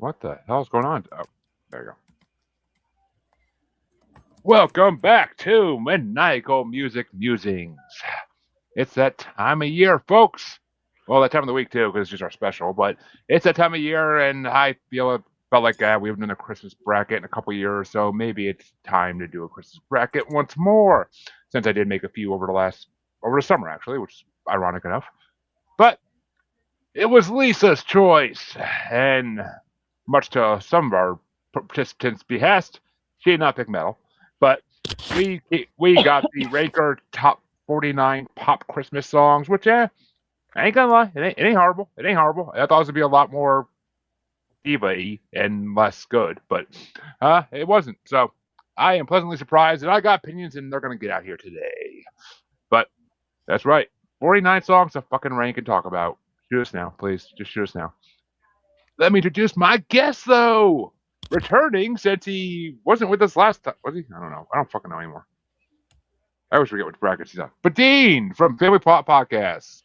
What the hell is going on? Oh, there you go. Welcome back to Maniacal Music Musings. It's that time of year, folks. Well, that time of the week too, because it's just our special. But it's that time of year, and I felt like we haven't done a Christmas bracket in a couple years, so maybe it's time to do a Christmas bracket once more. Since I did make a few over the summer actually, which is ironic enough. But it was Lisa's choice, and much to some of our participants' behest, she did not pick metal. But we got the Ranker top 49 pop Christmas songs, which I ain't gonna lie, it ain't horrible. It ain't horrible. I thought it would be a lot more diva-y and less good, but it wasn't. So I am pleasantly surprised, and I got opinions, and they're gonna get out here today. But that's right, 49 songs to fucking rank and talk about. Shoot us now, please. Just shoot us now. Let me introduce my guest, though. Returning since he wasn't with us last time. Was he? I don't know. I don't fucking know anymore. I always forget which brackets he's on. But Dean from Family Plot Podcast.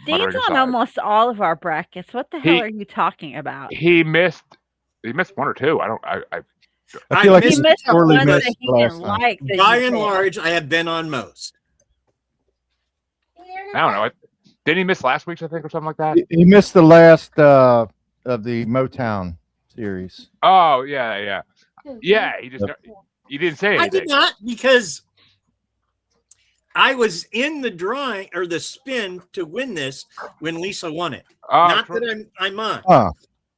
Dean's on almost all of our brackets. What the hell are you talking about? He missed one or two. I feel like he missed sorely one missed that he didn't like. By and large, I have been on most. I don't know. Didn't he miss last week's, I think, or something like that? He missed the last of the Motown series. Oh, yeah. Yeah, he didn't say anything. I did not, because I was in the drawing or the spin to win this when Lisa won it. Not that I'm on.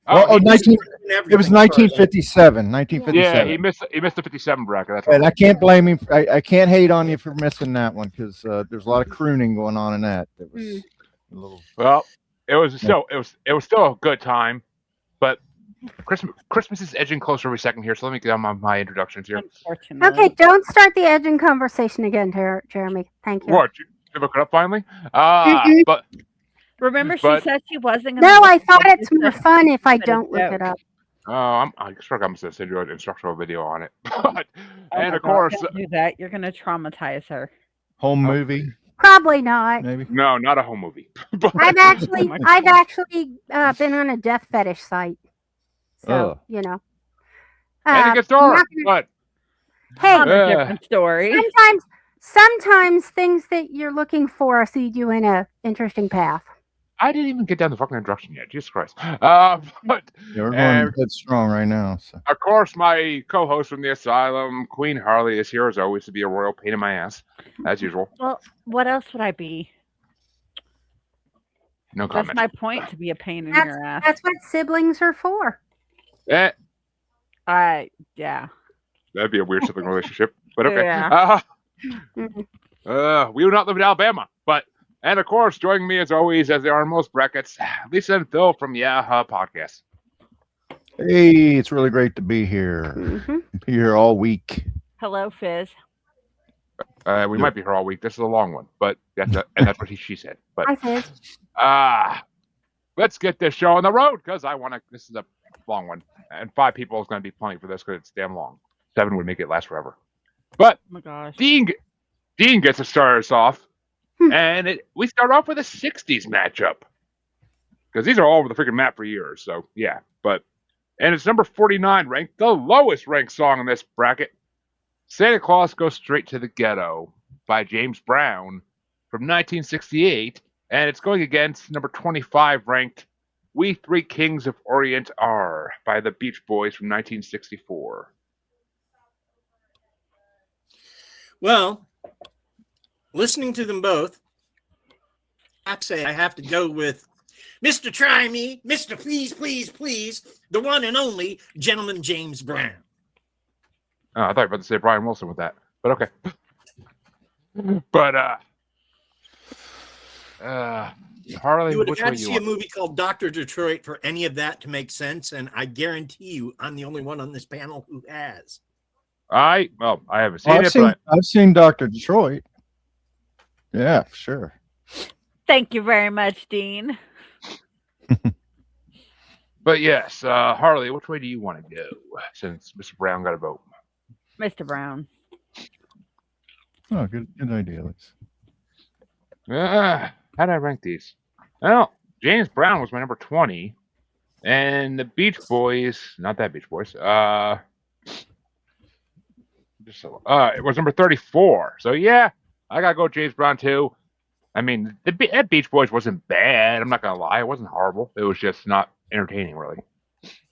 It was 1957. 1957. Yeah, he missed the 57 bracket. That's and I can't blame him. I can't hate on you for missing that one, because there's a lot of crooning going on in that. It was a little. Well, it was still a good time, but Christmas is edging closer every second here. So let me get on my introductions here. Okay, don't start the edging conversation again, Jeremy. Thank you. What? You look it up finally? But. Remember, she said she wasn't going to. No, I thought it's more fun if I don't look it up. I struck. I'm going to send you an instructional video on it. And of course, don't do that. You're going to traumatize her. Home movie? Probably not. Maybe. No, not a home movie. I've actually been on a death fetish site, so you know. And it gets dark. But hey, a different story. Sometimes things that you're looking for lead you in a interesting path. I didn't even get down the fucking introduction yet. Jesus Christ. But we're going dead strong right now. So. Of course, my co-host from the asylum, Queen Harley, is here as always to be a royal pain in my ass, as usual. Well, what else would I be? No comment. That's my point, to be a pain in your ass. That's what siblings are for. Yeah. That'd be a weird sibling relationship, but okay. Yeah. We do not live in Alabama, and of course, joining me as always, as they are in most brackets, Lisa and Phil from Podcast. Hey, it's really great to be here. Be here all week. Hello, Fizz. We might be here all week. This is a long one, but that's what she said. But hi, Fizz. Let's get this show on the road, because this is a long one, and 5 people is going to be plenty for this because it's damn long. 7 would make it last forever. But oh my gosh. Dean gets to start us off, and we start off with a 60s matchup, because these are all over the freaking map for years. So yeah, and it's number 49 ranked, the lowest ranked song in this bracket. Santa Claus Goes Straight to the Ghetto by James Brown from 1968, and it's going against number 25 ranked We Three Kings of Orient Are by the Beach Boys from 1964. Well, listening to them both, I say I have to go with Mr. Try Me, Mr. Please, Please, Please, the one and only Gentleman James Brown. Oh, I thought you were about to say Brian Wilson with that, but okay. But Harley, you would which have way had to you see want? a movie called Dr. Detroit for any of that to make sense, and I guarantee you I'm the only one on this panel who has. I haven't seen it, I've seen Dr. Detroit. Yeah, sure. Thank you very much, Dean. But yes, Harley, which way do you want to go? Since Mr. Brown got a vote. Mr. Brown. Oh, good idea, Alex. How did I rank these? Well, James Brown was my number 20. And the Beach Boys, not that Beach Boys. It was number 34. So yeah, I gotta go James Brown too. I mean, that Beach Boys wasn't bad. I'm not gonna lie, it wasn't horrible. It was just not entertaining, really.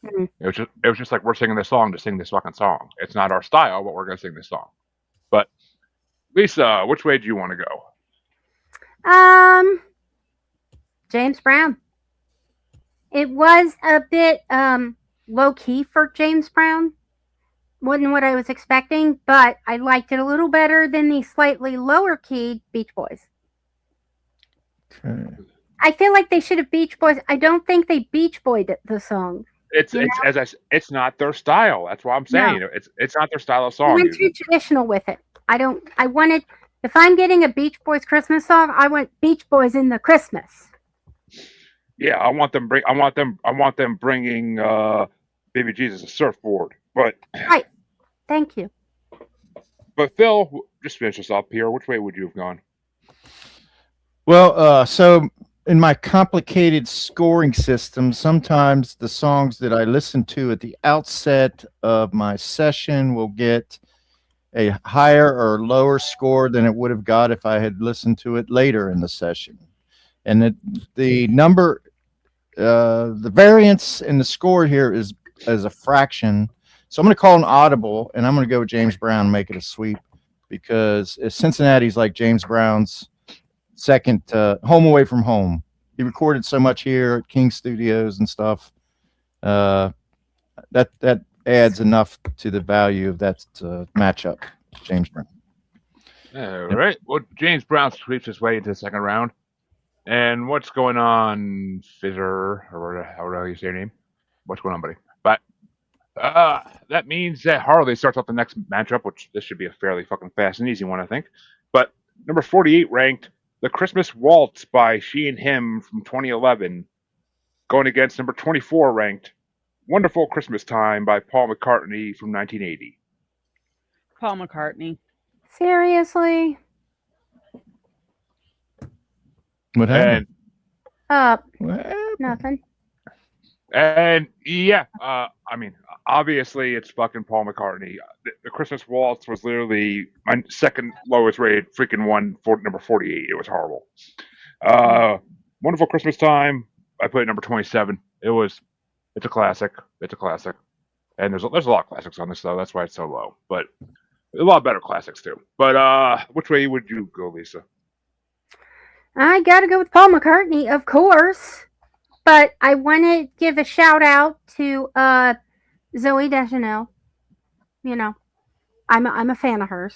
Mhm. It was just like we're singing this song to sing this fucking song. It's not our style, but we're gonna sing this song. But Lisa, which way do you want to go? James Brown. It was a bit low key for James Brown. Wasn't what I was expecting, but I liked it a little better than the slightly lower key Beach Boys. Okay. I feel like they should have Beach Boys. I don't think they Beach Boyed the song. It's not their style. That's what I'm saying. No. It's not their style of I song. went too traditional with it. I wanted, if I'm getting a Beach Boys Christmas song, I want Beach Boys in the Christmas. Yeah, I want them bringing Baby Jesus a surfboard. But right. Thank you. But Phil, just finish us up here. Which way would you have gone? Well, so in my complicated scoring system, sometimes the songs that I listen to at the outset of my session will get a higher or lower score than it would have got if I had listened to it later in the session. And the number, the variance in the score here is as a fraction. So I'm going to call an audible, and I'm going to go with James Brown and make it a sweep, because Cincinnati's like James Brown's second home away from home. He recorded so much here at King Studios and stuff. That adds enough to the value of that matchup, James Brown. All right. Well, James Brown sweeps his way into the second round. And what's going on, Fizzer, or however you say your name? What's going on, buddy? But that means that Harley starts off the next matchup, which this should be a fairly fucking fast and easy one, I think. But number 48 ranked, The Christmas Waltz by She and Him from 2011, going against number 24 ranked, Wonderful Christmas Time by Paul McCartney from 1980. Paul McCartney. Seriously? What happened? Nothing. And yeah, I mean, obviously it's fucking Paul McCartney. The Christmas Waltz was literally my second lowest rated freaking one for number 48. It was horrible. Wonderful Christmas Time, I put it number 27. It's a classic. It's a classic. And there's a lot of classics on this though. That's why it's so low. But a lot of better classics too. But which way would you go, Lisa? I gotta go with Paul McCartney, of course. But I want to give a shout out to Zooey Deschanel. You know, I'm a fan of hers.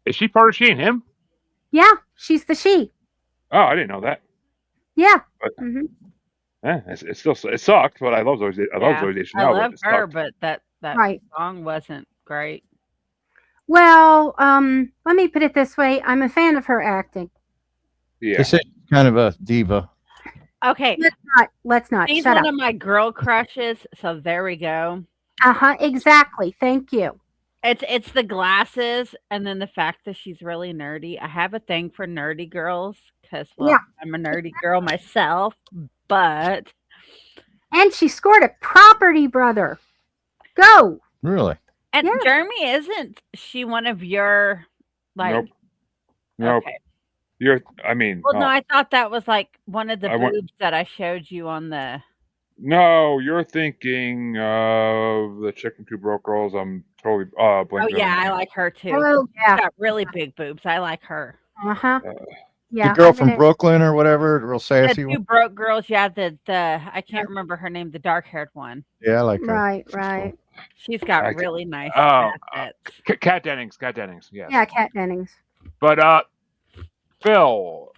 Is she part of She and Him? Yeah, she's the she. Oh, I didn't know that. Yeah. But, it sucked, but I love Zooey. I love her, but that right. song wasn't great. Well, let me put it this way: I'm a fan of her acting. Yeah, they say she's kind of a diva. Okay, let's not. She's Shut one up. of my girl crushes, so there we go. Exactly. Thank you. It's the glasses, and then the fact that she's really nerdy. I have a thing for nerdy girls because I'm a nerdy girl myself. But and she scored a Property Brother. Go. Really? And Jeremy, isn't she one of your like? Nope. Okay. No, I thought that was like one of the boobs that I showed you on the. No, you're thinking of the chick from Two Broke Girls. I'm totally blanking. Oh yeah, I like her too. Oh yeah, she's got really big boobs. I like her. Yeah, the girl from Brooklyn or whatever, real sassy one. Two Broke Girls. Yeah, the I can't remember her name. The dark-haired one. Yeah, I like her. Right. She's got really nice assets. Kat Dennings. Yes. Yeah, Kat Dennings. But Phil,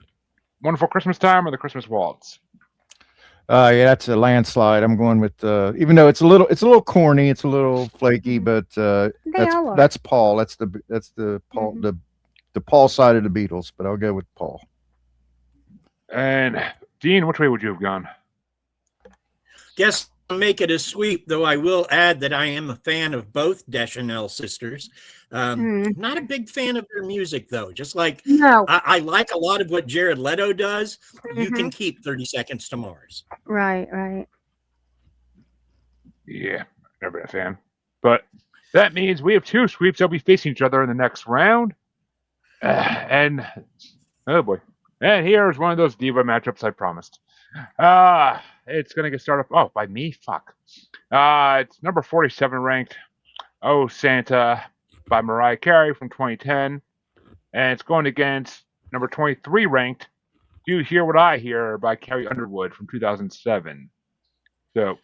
Wonderful Christmas Time or The Christmas Waltz? Yeah, that's a landslide. I'm going with even though it's a little corny, it's a little flaky, but that's Paul. That's the Paul the Paul side of the Beatles, but I'll go with Paul. And Dean, which way would you have gone? Guess I'll make it a sweep, though I will add that I am a fan of both Deschanel sisters. Not a big fan of their music, though. Just like I like a lot of what Jared Leto does. You can keep 30 Seconds to Mars. Right. Yeah, never been a fan. But that means we have two sweeps that'll be facing each other in the next round. And oh boy. And here's one of those diva matchups I promised. It's gonna get started. Oh, by me? Fuck. It's number 47 ranked. Oh Santa by Mariah Carey from 2010, and it's going against number 23 ranked. Do You Hear What I Hear by Carrie Underwood from 2007. So,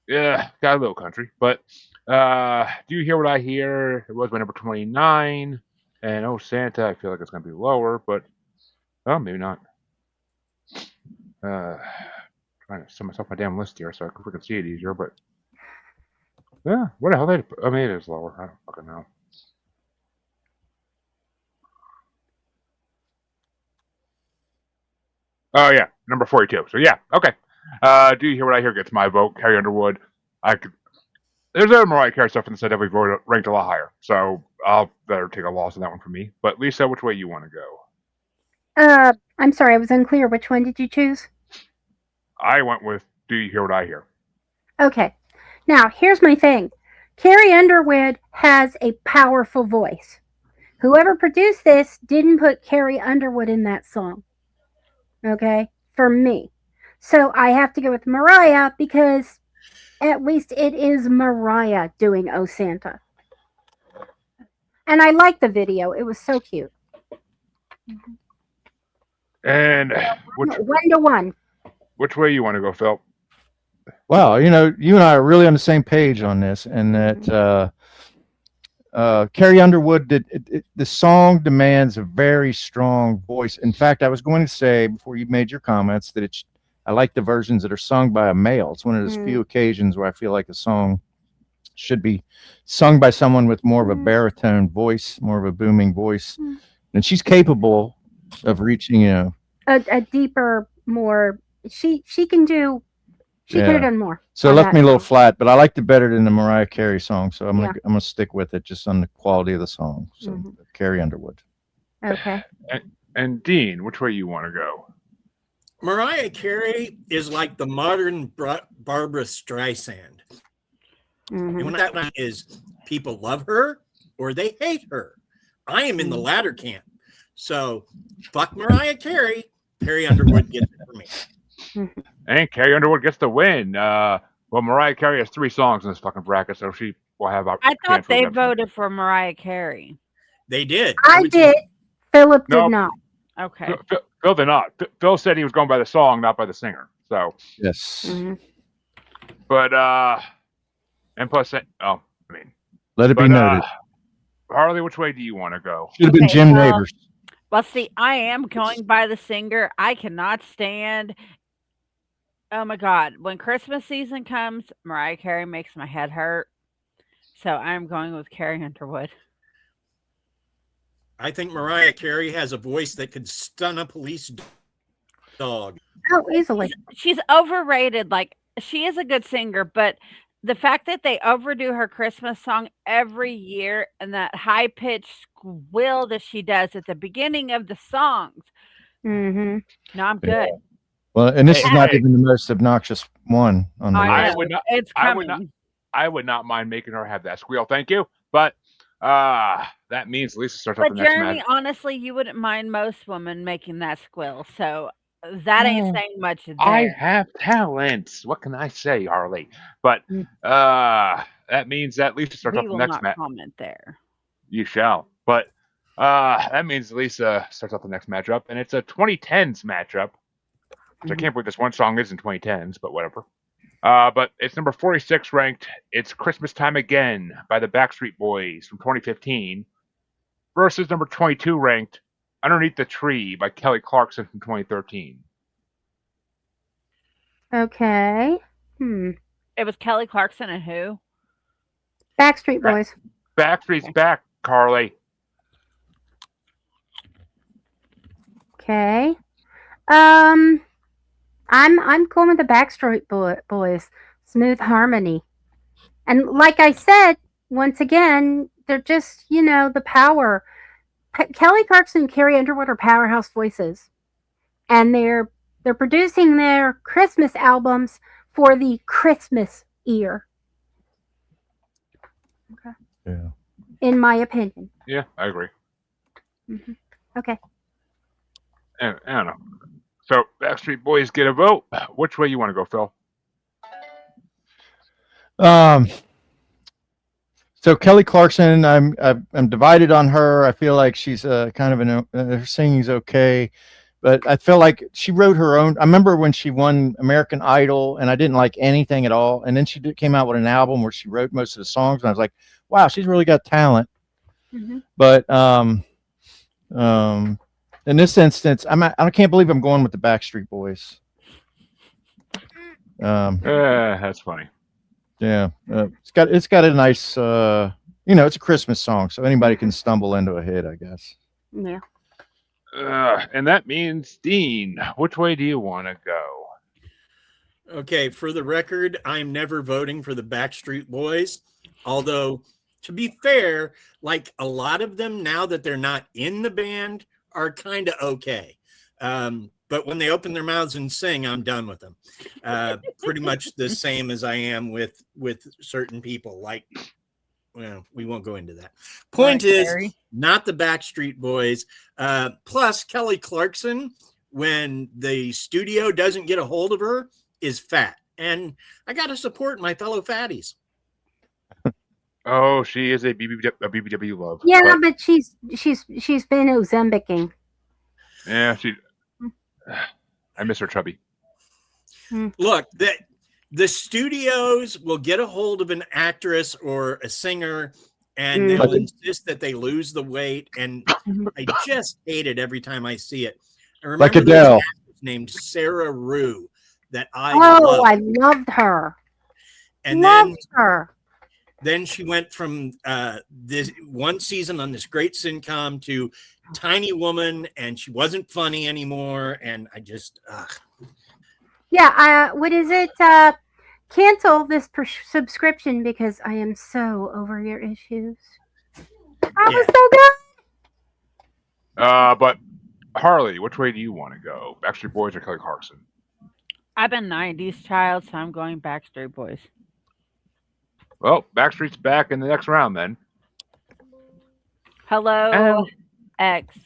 yeah, got a little country, but Do You Hear What I Hear? It was my number 29, and Oh Santa, I feel like it's gonna be lower, but oh, maybe not. Trying to sum myself my damn list here so I can see it easier, but yeah, what the hell? I mean, it is lower. I don't fucking know. Oh yeah, number 42. So yeah, okay. Do You Hear What I Hear gets my vote. Carrie Underwood. There's other Mariah Carey stuff in the set that we've ranked a lot higher. So I'll better take a loss on that one for me. But Lisa, which way you want to go? I'm sorry, I was unclear. Which one did you choose? I went with Do You Hear What I Hear? Okay. Now, here's my thing. Carrie Underwood has a powerful voice. Whoever produced this didn't put Carrie Underwood in that song. Okay? For me. So I have to go with Mariah because at least it is Mariah doing Oh Santa. And I liked the video. It was so cute. And 1-1. Which way you want to go, Phil? Well, you and I are really on the same page on this, and that Carrie Underwood the song demands a very strong voice. In fact, I was going to say before you made your comments that I like the versions that are sung by a male. It's one of those few occasions where I feel like a song should be sung by someone with more of a baritone voice, more of a booming voice, and she's capable of reaching, a deeper, more. She can do. She could have done more. So it left me a little flat, but I liked it better than the Mariah Carey song. So I'm gonna stick with it just on the quality of the song. So Carrie Underwood. Okay. And Dean, which way you want to go? Mariah Carey is like the modern Barbara Streisand. And what that is, people love her or they hate her. I am in the latter camp. So fuck Mariah Carey. Carrie Underwood gets it for me. And Carrie Underwood gets the win. Well, Mariah Carey has 3 songs in this fucking bracket, so she will have. I thought they voted for Mariah Carey. They did. I did. Philip did not. Okay. Phil did not. Phil said he was going by the song, not by the singer. So yes. But and plus, let it be noted. Harley, which way do you want to go? Should have been Jim Neighbors. Well, see, I am going by the singer. I cannot stand. Oh my God. When Christmas season comes, Mariah Carey makes my head hurt. So I'm going with Carrie Underwood. I think Mariah Carey has a voice that could stun a police dog. Oh, easily. She's overrated. Like, she is a good singer, but the fact that they overdo her Christmas song every year and that high-pitched squeal that she does at the beginning of the songs. No, I'm good. Well, and this is not even the most obnoxious one on the list. I would not mind making her have that squeal. Thank you. But that means Lisa starts off the next Jeremy, match. honestly, you wouldn't mind most women making that squeal. So that ain't saying much there. I have talents. What can I say, Harley? But that means that Lisa starts off the next match. Comment there. You shall. But that means Lisa starts off the next matchup, and it's a 2010s matchup. Which I can't believe this one song is in 2010s, but whatever. But it's number 46 ranked. It's Christmas Time Again by the Backstreet Boys from 2015 versus number 22 ranked Underneath the Tree by Kelly Clarkson from 2013. Okay. It was Kelly Clarkson and who? Backstreet Boys. Backstreet's back, Carly. Okay. I'm going with the Backstreet Boys. Smooth harmony. And like I said, once again, they're just, the power. Kelly Clarkson and Carrie Underwood are powerhouse voices. And they're producing their Christmas albums for the Christmas ear. Yeah. in my opinion. Yeah, I agree. Okay. And I don't know. So Backstreet Boys get a vote. Which way you want to go, Phil? So Kelly Clarkson, I'm divided on her. I feel like she's kind of her singing's okay, but I feel like she wrote her own. I remember when she won American Idol, and I didn't like anything at all. And then came out with an album where she wrote most of the songs, and I was like, wow, she's really got talent. But in this instance, I can't believe I'm going with the Backstreet Boys. That's funny. Yeah, it's got a nice, it's a Christmas song, so anybody can stumble into a hit, I guess. Yeah. And that means Dean. Which way do you want to go? Okay, for the record, I'm never voting for the Backstreet Boys. Although, to be fair, like a lot of them now that they're not in the band are kind of okay. But when they open their mouths and sing, I'm done with them. Pretty much the same as I am with certain people. Like, well, we won't go into that. Point is, Harry. not the Backstreet Boys. Plus, Kelly Clarkson, when the studio doesn't get a hold of her, is fat. And I got to support my fellow fatties. Oh, she is a BBW love. Yeah, but she's been Ozembicing. Yeah, I miss her chubby. Look, the studios will get a hold of an actress or a singer, and they'll insist that they lose the weight. And I just hate it every time I see it. I remember Like Adele, named Sarah Rue that I loved. I loved her. And then she went from this one season on this great sitcom to Tiny Woman, and she wasn't funny anymore. And I just, yeah. What is it? Cancel this subscription because I am so over your issues. I was so good. But Harley, which way do you want to go? Backstreet Boys or Kelly Clarkson? I'm a 90s child, so I'm going Backstreet Boys. Well, Backstreet's back in the next round then. Hello, X.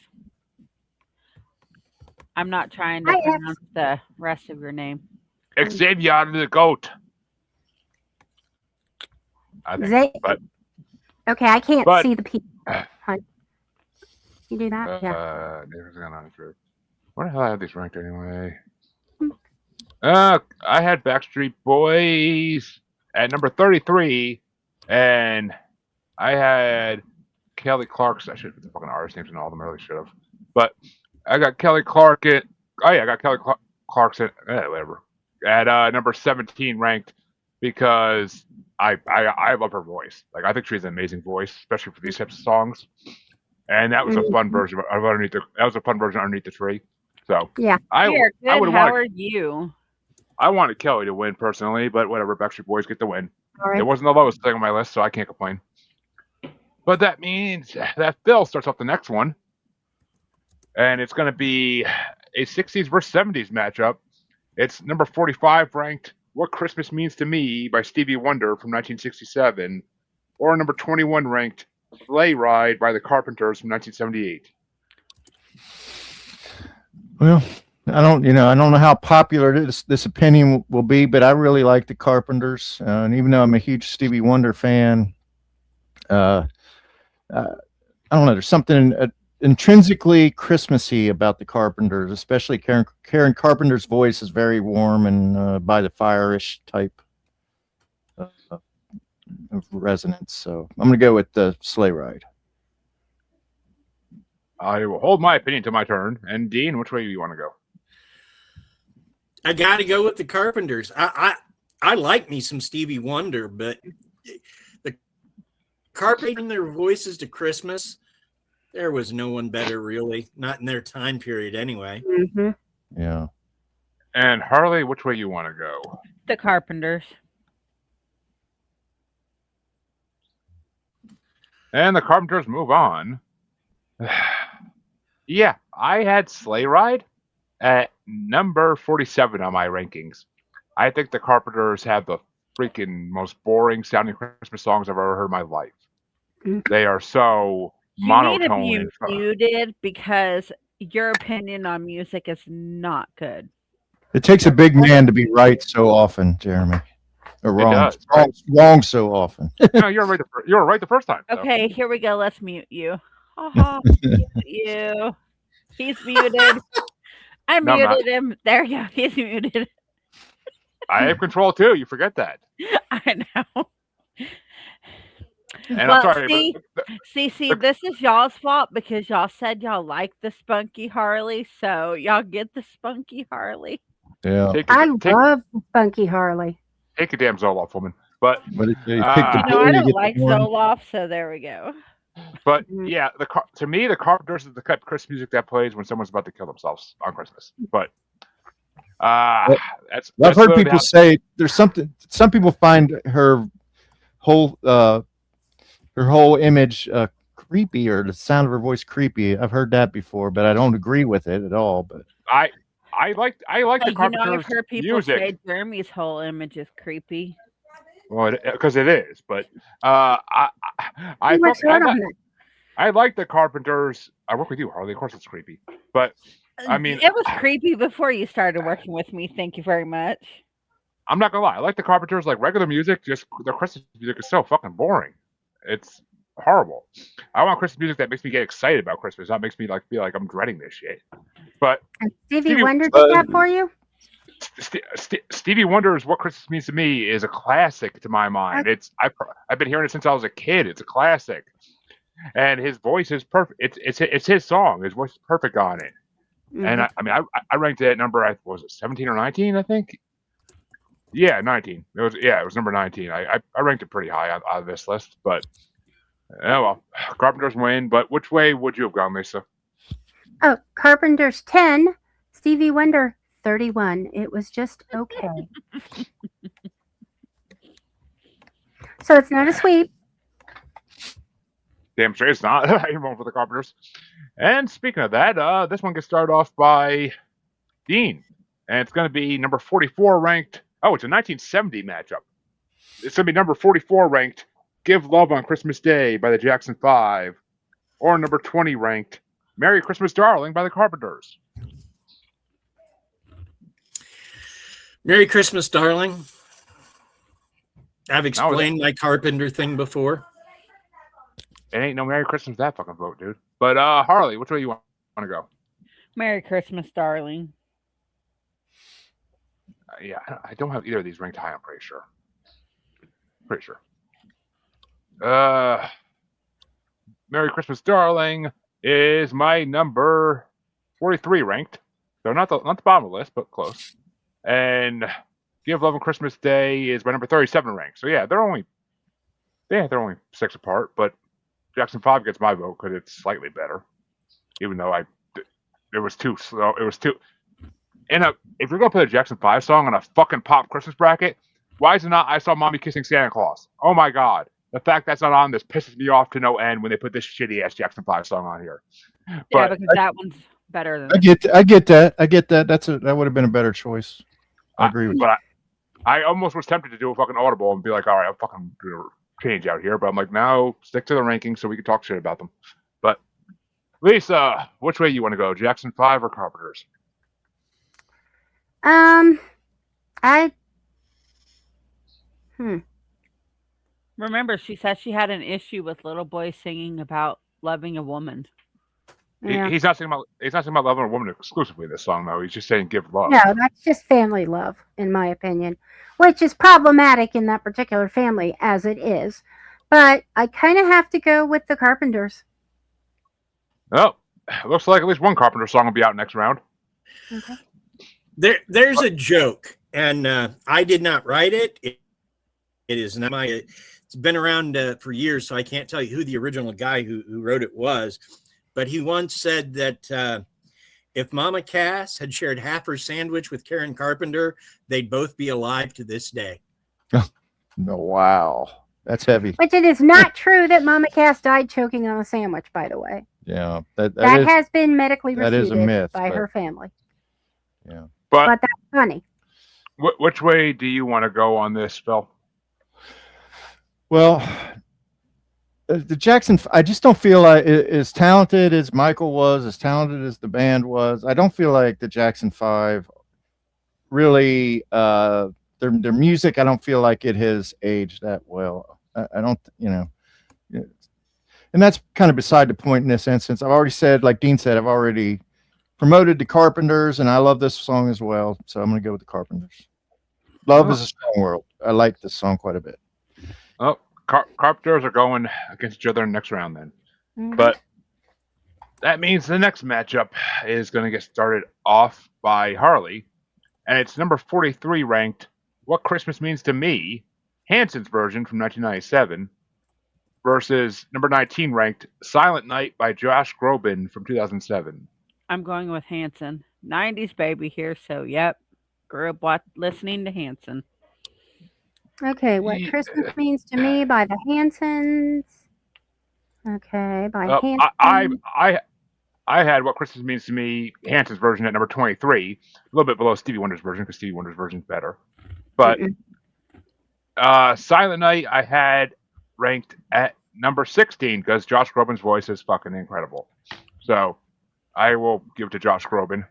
I'm not trying to pronounce the rest of your name. Xavier the Goat. I think, okay, I can't see the people. You do that? Yeah. Where the hell I have these ranked anyway? I had Backstreet Boys at number 33, and I had Kelly Clarkson. I should have put the fucking artist names in all of them. I really should have. But I got Kelly Clarkson. Oh yeah, I got Kelly Clarkson. Whatever. At number 17 ranked because I love her voice. Like I think she has an amazing voice, especially for these types of songs. And that was a fun version of underneath the tree. So yeah, I would How want. are you? I wanted Kelly to win personally, but whatever. Backstreet Boys get the win. Right. It wasn't the lowest thing on my list, so I can't complain. But that means that Phil starts off the next one, and it's going to be a 60s versus 70s matchup. It's number 45 ranked "What Christmas Means to Me" by Stevie Wonder from 1967, or number 21 ranked "Sleigh Ride" by the Carpenters from 1978. Well, I don't know how popular this opinion will be, but I really like the Carpenters, and even though I'm a huge Stevie Wonder fan, I don't know. There's something intrinsically Christmassy about the Carpenters, especially Karen Carpenter's voice is very warm and by the fire-ish type of resonance. So I'm going to go with the Sleigh Ride. I will hold my opinion to my turn. And Dean, which way do you want to go? I got to go with the Carpenters. I like me some Stevie Wonder, but the Carpenters and their voices to Christmas, there was no one better, really. Not in their time period, anyway. Mm-hmm. Yeah. And Harley, which way you want to go? The Carpenters. And the Carpenters move on. Yeah, I had Sleigh Ride at number 47 on my rankings. I think the Carpenters have the freaking most boring sounding Christmas songs I've ever heard in my life. Mm. They are so You need to monotone. be muted because your opinion on music is not good. It takes a big man to be right so often, Jeremy. Or wrong. does, Wrong so often. No, you were right the first time. So. Okay, here we go. Let's mute you. Mute you. He's muted. I No, I'm not. muted him. There you go. He's muted. I have control too. You forget that. I know. And Well, I'm sorry. see, this is y'all's fault because y'all said y'all like the spunky Harley, so y'all get the spunky Harley. Yeah. I love Funky Harley. Take a damn Zoloft, woman. But You pick the I bull, you don't get like the horn. Zoloft, so there we go. But yeah, to me, the Carpenters is the type of Christmas music that plays when someone's about to kill themselves on Christmas. But that's I've heard literally people say there's something. Some people find her whole image creepy, or the sound of her voice creepy. I've heard that before, but I don't agree with it at all. But I like the Carpenters I've heard people music. say Jeremy's whole image is creepy. Well, because it is, but I like the Carpenters. I work with you, Harley. Of course, it's creepy, but I mean, it was creepy before you started working with me. Thank you very much. I'm not gonna lie. I like the Carpenters. Like regular music, just their Christmas music is so fucking boring. It's horrible. I want Christmas music that makes me get excited about Christmas. That makes me feel like I'm dreading this shit. But And Stevie Wonder did that for you? Stevie Wonder is what Christmas means to me is a classic to my mind. I've been hearing it since I was a kid. It's a classic, and his voice is perfect. It's his song. His voice is perfect on it. And I ranked it at number, was it 17 or 19? I think. Yeah, 19. It was number 19. I ranked it pretty high on this list, but oh well. Carpenters win. But which way would you have gone, Lisa? Oh, Carpenter's 10, Stevie Wonder 31. It was just okay. So it's not a sweep. Damn straight it's not. I'm going for the Carpenters. And speaking of that, this one gets started off by Dean. And it's going to be number 44 ranked. Oh, it's a 1970 matchup. It's going to be number 44 ranked Give Love on Christmas Day by the Jackson 5. Or number 20 ranked Merry Christmas Darling by the Carpenters. Merry Christmas, darling. I've explained my Carpenter thing before. It ain't no Merry Christmas that fucking vote, dude. But Harley, which way you want to go? Merry Christmas, darling. Yeah, I don't have either of these ranked high, I'm pretty sure. Merry Christmas, Darling is my number 43 ranked. So not the bottom of the list, but close. And Give Love on Christmas Day is my number 37 ranked. So yeah, they're only 6 apart, but Jackson 5 gets my vote because it's slightly better. Even though it was too slow. It was too. If you're gonna put a Jackson 5 song on a fucking pop Christmas bracket, why is it not I Saw Mommy Kissing Santa Claus? Oh my god. The fact that's not on this pisses me off to no end when they put this shitty ass Jackson 5 song on here. Yeah, because that one's better than I get that. That would have been a better choice. I agree with you. But I almost was tempted to do a fucking audible and be like, all right, I'll fucking do a change out here. But I'm like, no, stick to the rankings so we can talk shit about them. But Lisa, which way you want to go? Jackson 5 or Carpenters? Remember, she said she had an issue with little boys singing about loving a woman. Yeah. He's not singing about loving a woman exclusively in this song, though. He's just saying give love. No, that's just family love, in my opinion, which is problematic in that particular family as it is. But I kind of have to go with the Carpenters. Oh, looks like at least one Carpenter song will be out next round. Okay. There's a joke, and I did not write it. It is not my. It's been around for years, so I can't tell you who the original guy who wrote it was. But he once said that if Mama Cass had shared half her sandwich with Karen Carpenter, they'd both be alive to this day. No, wow, that's heavy. Which it is not true that Mama Cass died choking on a sandwich, by the way. Yeah, that has been medically refuted is a myth, by her family. Yeah, but that's funny. Which way do you want to go on this, Phil? Well, the Jackson, I just don't feel like as talented as Michael was, as talented as the band was. I don't feel like the Jackson Five really, their music. I don't feel like it has aged that well. I don't, yeah. And that's kind of beside the point in this instance. I've already said, like Dean said, I've already promoted the Carpenters, and I love this song as well. So I'm going to go with the Carpenters. Love is a strong word. I like this song quite a bit. Oh, Carpenters are going against each other in the next round then. Mhm. But that means the next matchup is going to get started off by Harley, and it's number 43 ranked What Christmas Means to Me, Hanson's version from 1997, versus number 19 ranked Silent Night by Josh Groban from 2007. I'm going with Hanson. 90s baby here, so yep. Grew up listening to Hanson. Okay, What Christmas Means to Me by the Hansons. Okay, by Hanson. I had What Christmas Means to Me, Hanson's version at number 23, a little bit below Stevie Wonder's version because Stevie Wonder's version's better. But Silent Night I had ranked at number 16 because Josh Groban's voice is fucking incredible. So I will give it to Josh Groban.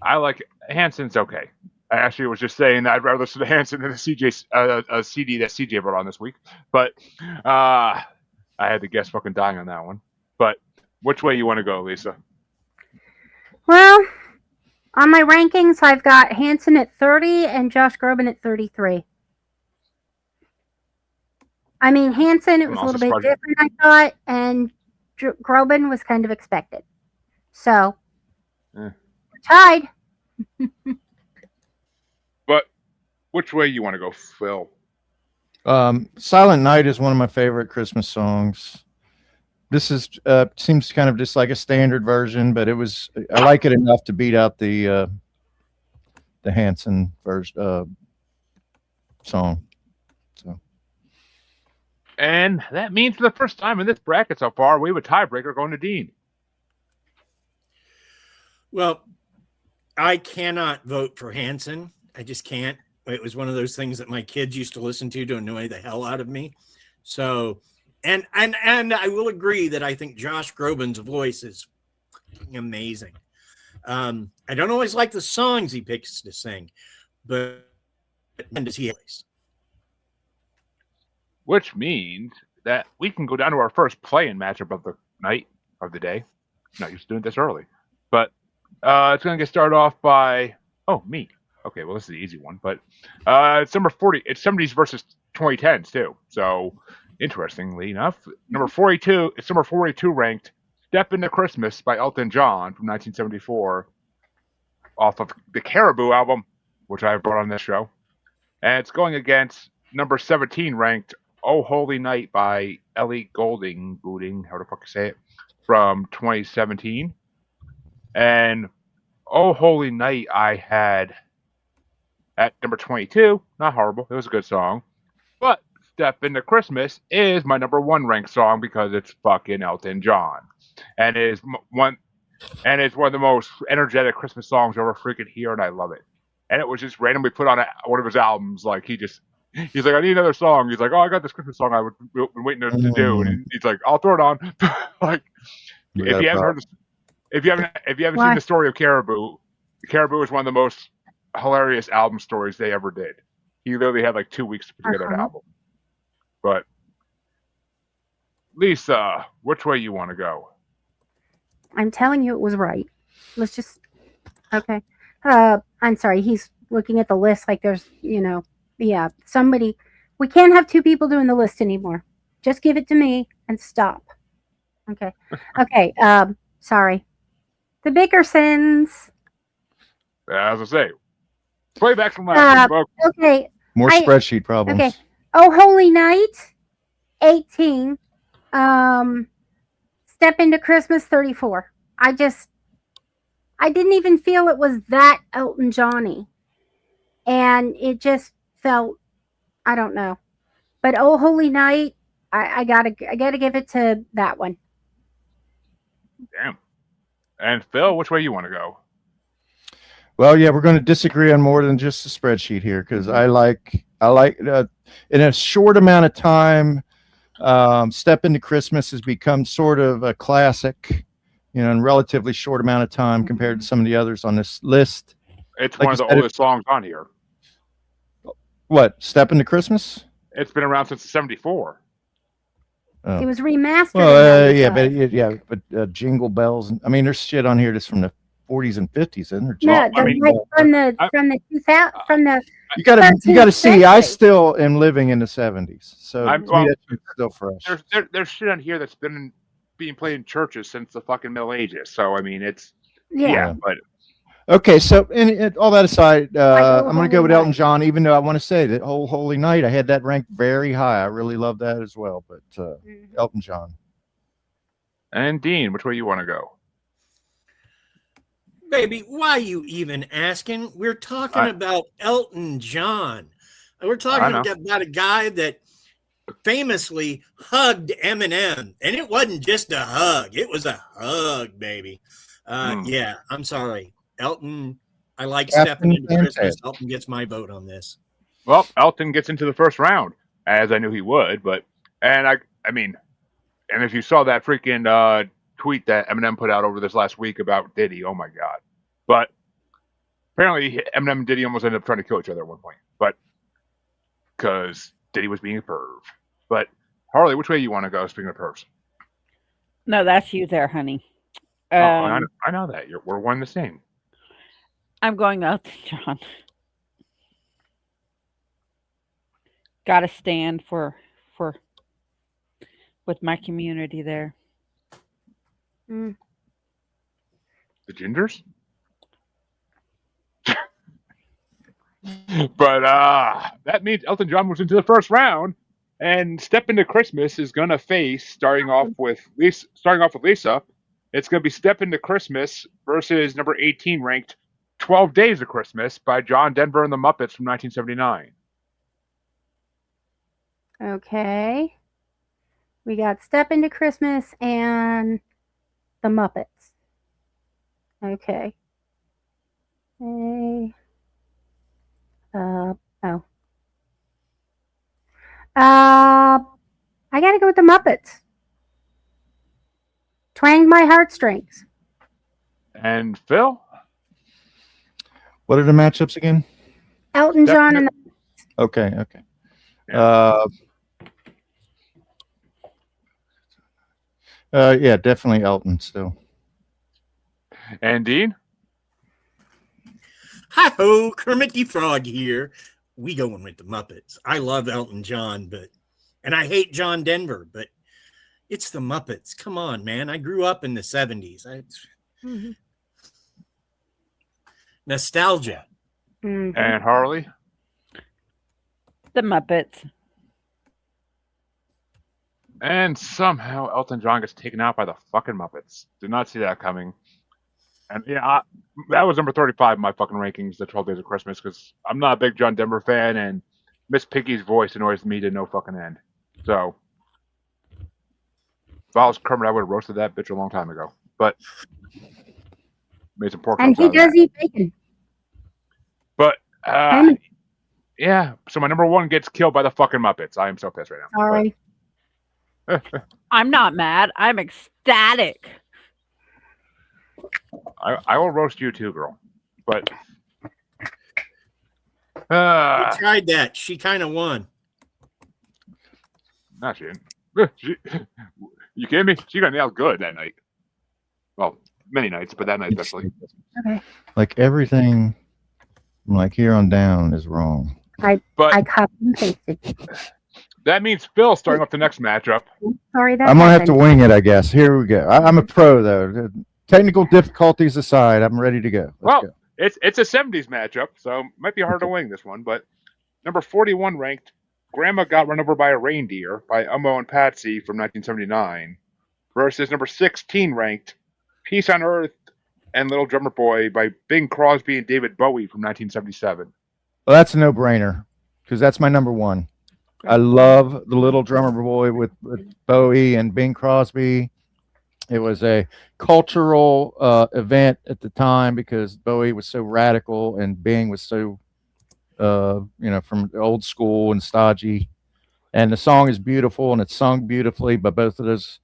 I like Hanson's okay. I actually was just saying that I'd rather listen to Hanson than a CD that CJ brought on this week. But I had the guest fucking dying on that one. But which way you want to go, Lisa? Well, on my rankings, I've got Hanson at 30 and Josh Groban at 33. I mean, Hanson, it was a little bit different, I thought, and Groban was kind of expected. So, we're tied. But which way you want to go, Phil? Silent Night is one of my favorite Christmas songs. This is seems kind of just like a standard version, but I like it enough to beat out the Hanson version song. So, and that means for the first time in this bracket so far, we have a tiebreaker going to Dean. Well, I cannot vote for Hanson. I just can't. It was one of those things that my kids used to listen to annoy the hell out of me. So, and I will agree that I think Josh Groban's voice is amazing. I don't always like the songs he picks to sing, but does he always? Which means that we can go down to our first play-in matchup of the night, of the day. Not used to doing this early. But it's going to get started off by, me. Okay, well, this is the easy one. But it's number 40. It's 70s versus 2010s, too. So, interestingly enough, number 42, it's number 42 ranked Step Into Christmas by Elton John from 1974 off of the Caribou album, which I have brought on this show. And it's going against number 17 ranked Oh Holy Night by Ellie Goulding, how the fuck you say it, from 2017. And Oh Holy Night I had at number 22. Not horrible. It was a good song. But Step Into Christmas is my number 1 ranked song because it's fucking Elton John. And it's one of the most energetic Christmas songs you'll ever freaking hear, and I love it. And it was just randomly put on one of his albums. Like, he's like, I need another song. He's like, I got this Christmas song I've been waiting to do. And he's like, I'll throw it on. Like, if you haven't seen the story of Caribou is one of the most hilarious album stories they ever did. He literally had like 2 weeks to put together an album. But Lisa, which way you want to go? I'm telling you it was right. Let's just okay. I'm sorry, he's looking at the list like there's, somebody. We can't have 2 people doing the list anymore. Just give it to me and stop. Okay. Okay. Sorry. The Bickersons. As I say, playback from last week, folks. Okay. More spreadsheet problems. Okay. Oh Holy Night, 18. Step Into Christmas, 34. I didn't even feel it was that Elton Johnny. And it just felt, I don't know. But Oh Holy Night, I gotta give it to that one. Damn. And Phil, which way you want to go? Well, yeah, we're going to disagree on more than just the spreadsheet here because I like I like in a short amount of time. Step Into Christmas has become sort of a classic, in a relatively short amount of time compared to some of the others on this list. It's Like one you of the said, oldest songs on here. What, Step Into Christmas? It's been around since '74. Oh. It was remastered. Well, in yeah, 95. but Jingle Bells. I mean, there's shit on here that's from the 40s and 50s, isn't there? No, Well, I the, mean, like from I- the 2000 from the You gotta 13th see. I century. still am living in the 70s, so to well, me that shit's still fresh. there's shit on here that's been being played in churches since the fucking Middle Ages. So I mean, it's Yeah. but Okay, so and all that aside, Oh I'm going to go Holy with Elton Night. John. Even though I want to say that "Oh Holy Night," I had that ranked very high. I really love that as well. But Mhm. Elton John. and Dean, which way you want to go? Baby, why you even asking? We're talking about Elton John. We're talking about a guy that famously hugged Eminem, and it wasn't just a hug; it was a hug, baby. Yeah, I'm sorry, Elton. I like Stepping Into Christmas. Elton gets my vote on this. Well, Elton gets into the first round, as I knew he would. And if you saw that freaking tweet that Eminem put out over this last week about Diddy, oh my god! But apparently, Eminem and Diddy almost ended up trying to kill each other at one point, but because Diddy was being a perv. But Harley, which way you want to go? Speaking of pervs, No, that's you there, honey. I know that we're one the same. I'm going Elton John. Got to stand for with my community there. Mm. The gingers. But that means Elton John moves into the first round, and Step Into Christmas is gonna face starting off with Lisa. It's gonna be Step Into Christmas versus number 18 ranked 12 Days of Christmas by John Denver and the Muppets from 1979. Okay. We got Step Into Christmas and the Muppets. Okay. Hey. I gotta go with the Muppets. Twang my heartstrings. And Phil, What are the matchups again? Elton Step John Into- and Okay. Yeah, definitely Elton still. and Dean. Hi ho, Kermit the Frog here. We going with the Muppets. I love Elton John, and I hate John Denver, but it's the Muppets. Come on, man. I grew up in the 70s. Nostalgia. Mhm. And Harley. The Muppets. And somehow Elton John gets taken out by the fucking Muppets. Did not see that coming. And yeah, that was number 35 in my fucking rankings, the 12 Days of Christmas, because I'm not a big John Denver fan, and Miss Piggy's voice annoys me to no fucking end. So, if I was Kermit, I would have roasted that bitch a long time ago. But, made some pork And chops he out of does that. eat bacon. But, And- yeah, so my number one gets killed by the fucking Muppets. I am so pissed right now. Sorry. I'm not mad. I'm ecstatic. I will roast you too, girl. But, We tried that. She kind of won. nah, she didn't. You kidding me? She got nailed good that night. Well, many nights, but that night especially. Okay. Like everything from like here on down is wrong. I But copied and pasted. that means Phil starting off the next matchup. Sorry that I'm gonna have to happened. wing it, I guess. Here we go. I'm a pro though. Technical difficulties aside, I'm ready to go. Well, Let's go. it's a 70s matchup, so might be hard to wing this one. But number 41 ranked, Grandma Got Run Over by a Reindeer by Elmo and Patsy from 1979 versus number 16 ranked, Peace on Earth and Little Drummer Boy by Bing Crosby and David Bowie from 1977. Well, that's a no-brainer because that's my number one. I love the Little Drummer Boy with Bowie and Bing Crosby. It was a cultural event at the time because Bowie was so radical and Bing was so from old school and stodgy. And the song is beautiful and it's sung beautifully by both of those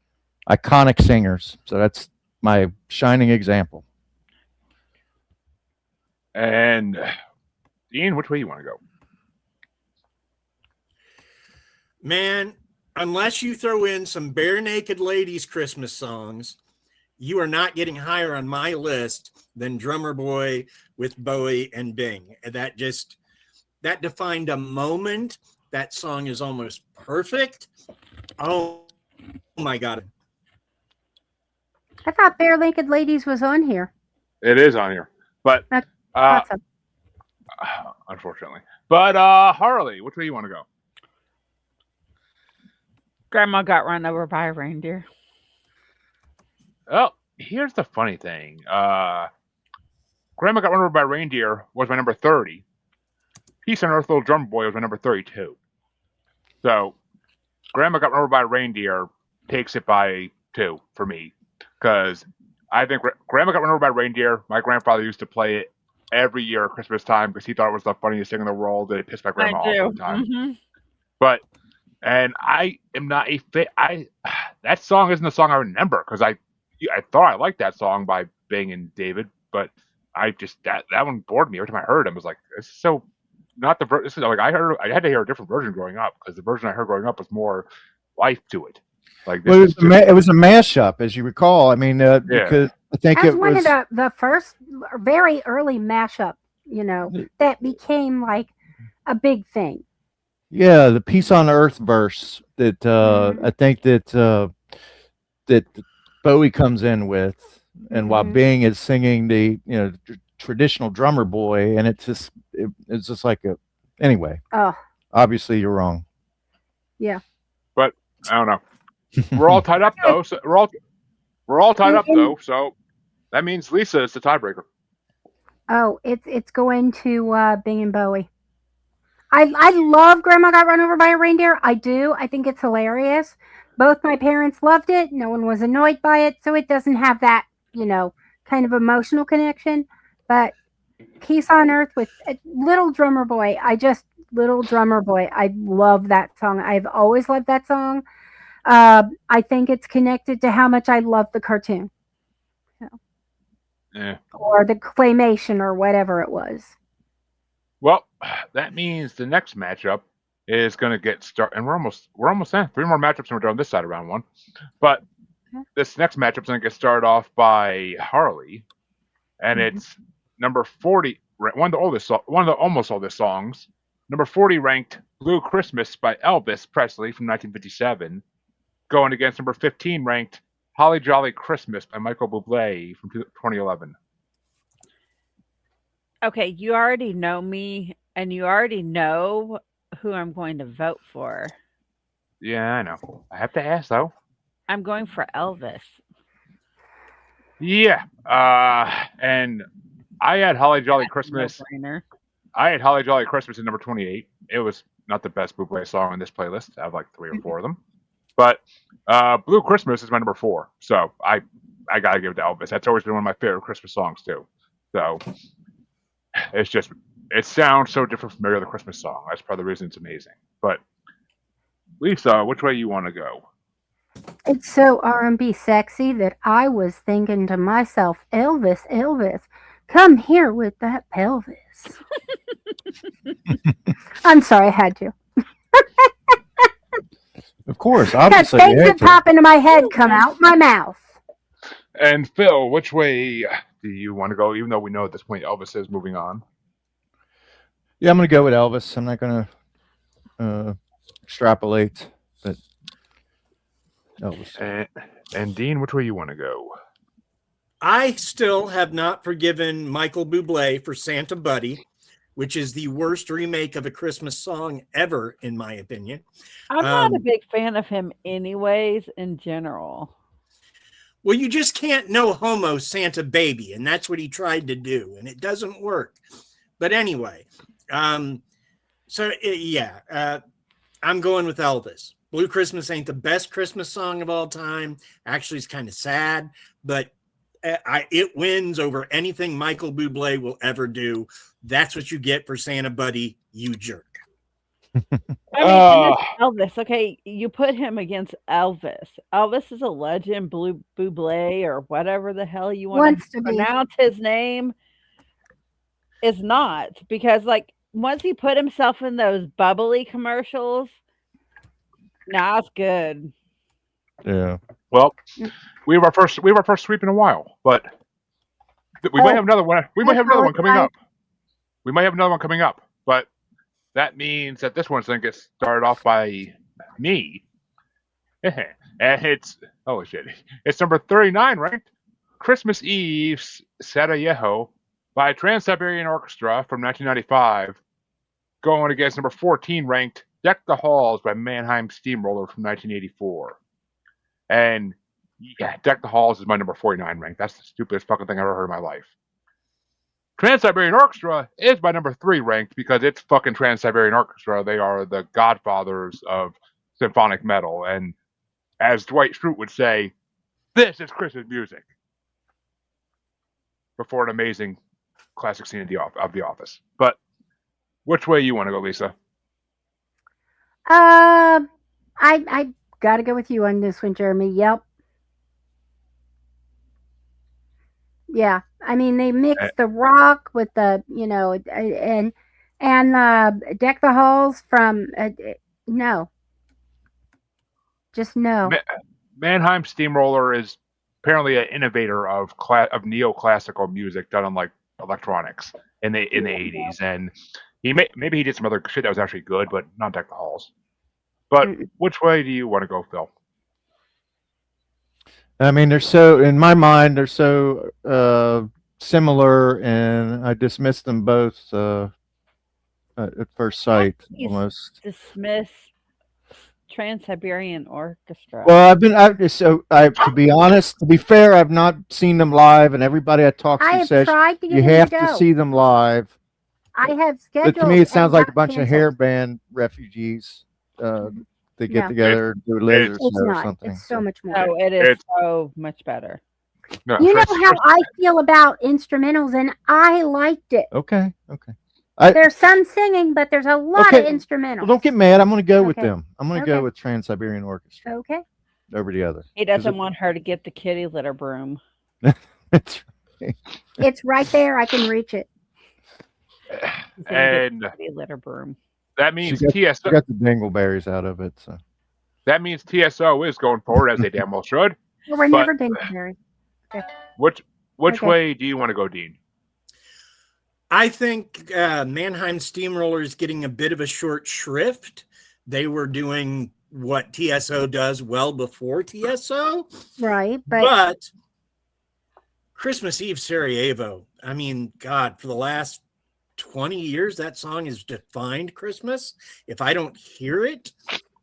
iconic singers. So that's my shining example. And Dean, which way you want to go? Man, unless you throw in some bare naked ladies Christmas songs, you are not getting higher on my list than Drummer Boy with Bowie and Bing. That defined a moment. That song is almost perfect. Oh my God. I thought Bare Naked Ladies was on here. It is on here, but That's awesome. unfortunately. But Harley, which way you want to go? Grandma got run over by a reindeer. Oh, here's the funny thing. Grandma Got Run Over by a Reindeer was my number 30. Peace on Earth, Little Drummer Boy was my number 32. So, Grandma Got Run Over by a Reindeer takes it by 2 for me. Because I think Grandma Got Run Over by a Reindeer, my grandfather used to play it every year at Christmas time because he thought it was the funniest thing in the world. That it pissed my grandma off all the time. Mm-hmm. But, and I am not a fit. That song isn't the song I remember because I thought I liked that song by Bing and David, but I just that one bored me every time I heard him. I was like, this is so not the this is like I had to hear a different version growing up because the version I heard growing up was more life to it. Like this it was a mashup, as you recall. I mean, because I think That was it one was of the first very early mashup, that became like a big thing. Yeah, the Peace on Earth verse that I think that Bowie comes in with, and while Bing is singing the traditional Drummer Boy, and it's just like a anyway. Oh, obviously you're wrong. Yeah, but I don't know. We're all tied up though. So we're all tied up though. So that means Lisa is the tiebreaker. Oh, it's going to Bing and Bowie. I love Grandma Got Run Over by a Reindeer. I do. I think it's hilarious. Both my parents loved it. No one was annoyed by it, so it doesn't have that, kind of emotional connection. But Peace on Earth with Little Drummer Boy. Little Drummer Boy. I love that song. I've always loved that song. I think it's connected to how much I love the cartoon. Yeah. Or the claymation or whatever it was. Well, that means the next matchup is going to get started, and we're almost in 3 more matchups, and we're done this side of round 1. But this next matchup is going to get started off by Harley, and it's number 40, one of the almost oldest songs. Number 40 ranked "Blue Christmas" by Elvis Presley from 1957, going against number 15 ranked "Holly Jolly Christmas" by Michael Bublé from 2011. Okay, you already know me, and you already know who I'm going to vote for. Yeah, I know. I have to ask though. I'm going for Elvis. Yeah, and I had "Holly Jolly Christmas." No-brainer. I had "Holly Jolly Christmas" at number 28. It was not the best Bublé song on this playlist. I have like 3 or 4 of them, but "Blue Christmas" is my number 4. So I gotta give it to Elvis. That's always been one of my favorite Christmas songs too. So it sounds so different from every other Christmas song. That's part of the reason it's amazing. But Lisa, which way you want to go? It's so R&B sexy that I was thinking to myself, Elvis, come here with that pelvis. I'm sorry, I had to. Of course, Because obviously. things that pop into my head come out my mouth. And Phil, which way do you want to go? Even though we know at this point Elvis is moving on. Yeah, I'm going to go with Elvis. I'm not going to extrapolate, but Elvis. And Dean, which way you want to go? I still have not forgiven Michael Bublé for Santa Buddy, which is the worst remake of a Christmas song ever, in my opinion. I'm not a big fan of him anyways, in general. Well, you just can't no homo Santa baby, and that's what he tried to do, and it doesn't work. But anyway, I'm going with Elvis. Blue Christmas ain't the best Christmas song of all time. Actually, it's kind of sad, but it wins over anything Michael Bublé will ever do. That's what you get for Santa Buddy, you jerk. I mean, and it's Elvis. Okay, you put him against Elvis. Elvis is a legend, Bublé, or whatever the hell you want Wants to to be. pronounce his name. Is not, because like once he put himself in those bubbly commercials, now it's good. Yeah. Well, we have our first sweep in a while, but we might have another one. We might have another one coming up. We might have another one coming up, but that means that this one's going to get started off by me. And it's, oh shit, it's number 39 ranked, Christmas Eve Sarajevo by Trans-Siberian Orchestra from 1995, going against number 14 ranked Deck the Halls by Mannheim Steamroller from 1984. And yeah, Deck the Halls is my number 49 ranked. That's the stupidest fucking thing I've ever heard in my life. Trans-Siberian Orchestra is my number 3 ranked because it's fucking Trans-Siberian Orchestra. They are the godfathers of symphonic metal. And as Dwight Schrute would say, this is Christmas music. Before an amazing classic scene of The Office. But which way you want to go, Lisa? I got to go with you on this one, Jeremy. Yep. Yeah, I mean they mix the rock with the and Deck the Halls from no, just no. Mannheim Steamroller is apparently an innovator of neoclassical music done on like electronics in the 80s, and maybe he did some other shit that was actually good, but not Deck the Halls. But which way do you want to go, Phil? I mean, they're so, in my mind, they're so similar, and I dismiss them both at first sight, almost. Dismiss Trans-Siberian Orchestra. Well, to be honest, to be fair, I've not seen them live, and everybody I talk to says you have to see them live. I have scheduled. But to me, it sounds like a bunch of hairband refugees. They get together and do a laser show or something. It's so much more. Oh, it is so much better. No, you know how I feel about instrumentals, and I liked it. Okay. There's some singing, but there's a lot of instrumentals. Well, don't get mad. I'm going to go with them. I'm going to go with Trans-Siberian Orchestra. Okay. Over the other. He doesn't want her to get the kitty litter broom. That's right. It's right there. I can reach it. And kitty litter broom. That means TSO got the dingleberries out of it. So that means TSO is going forward as they damn well should. Well, we're never dingleberry. Okay. Which way do you want to go, Dean? I think Mannheim Steamroller is getting a bit of a short shrift. They were doing what TSO does well before TSO. Right. But Christmas Eve Sarajevo, I mean, God, for the last 20 years, that song has defined Christmas. If I don't hear it,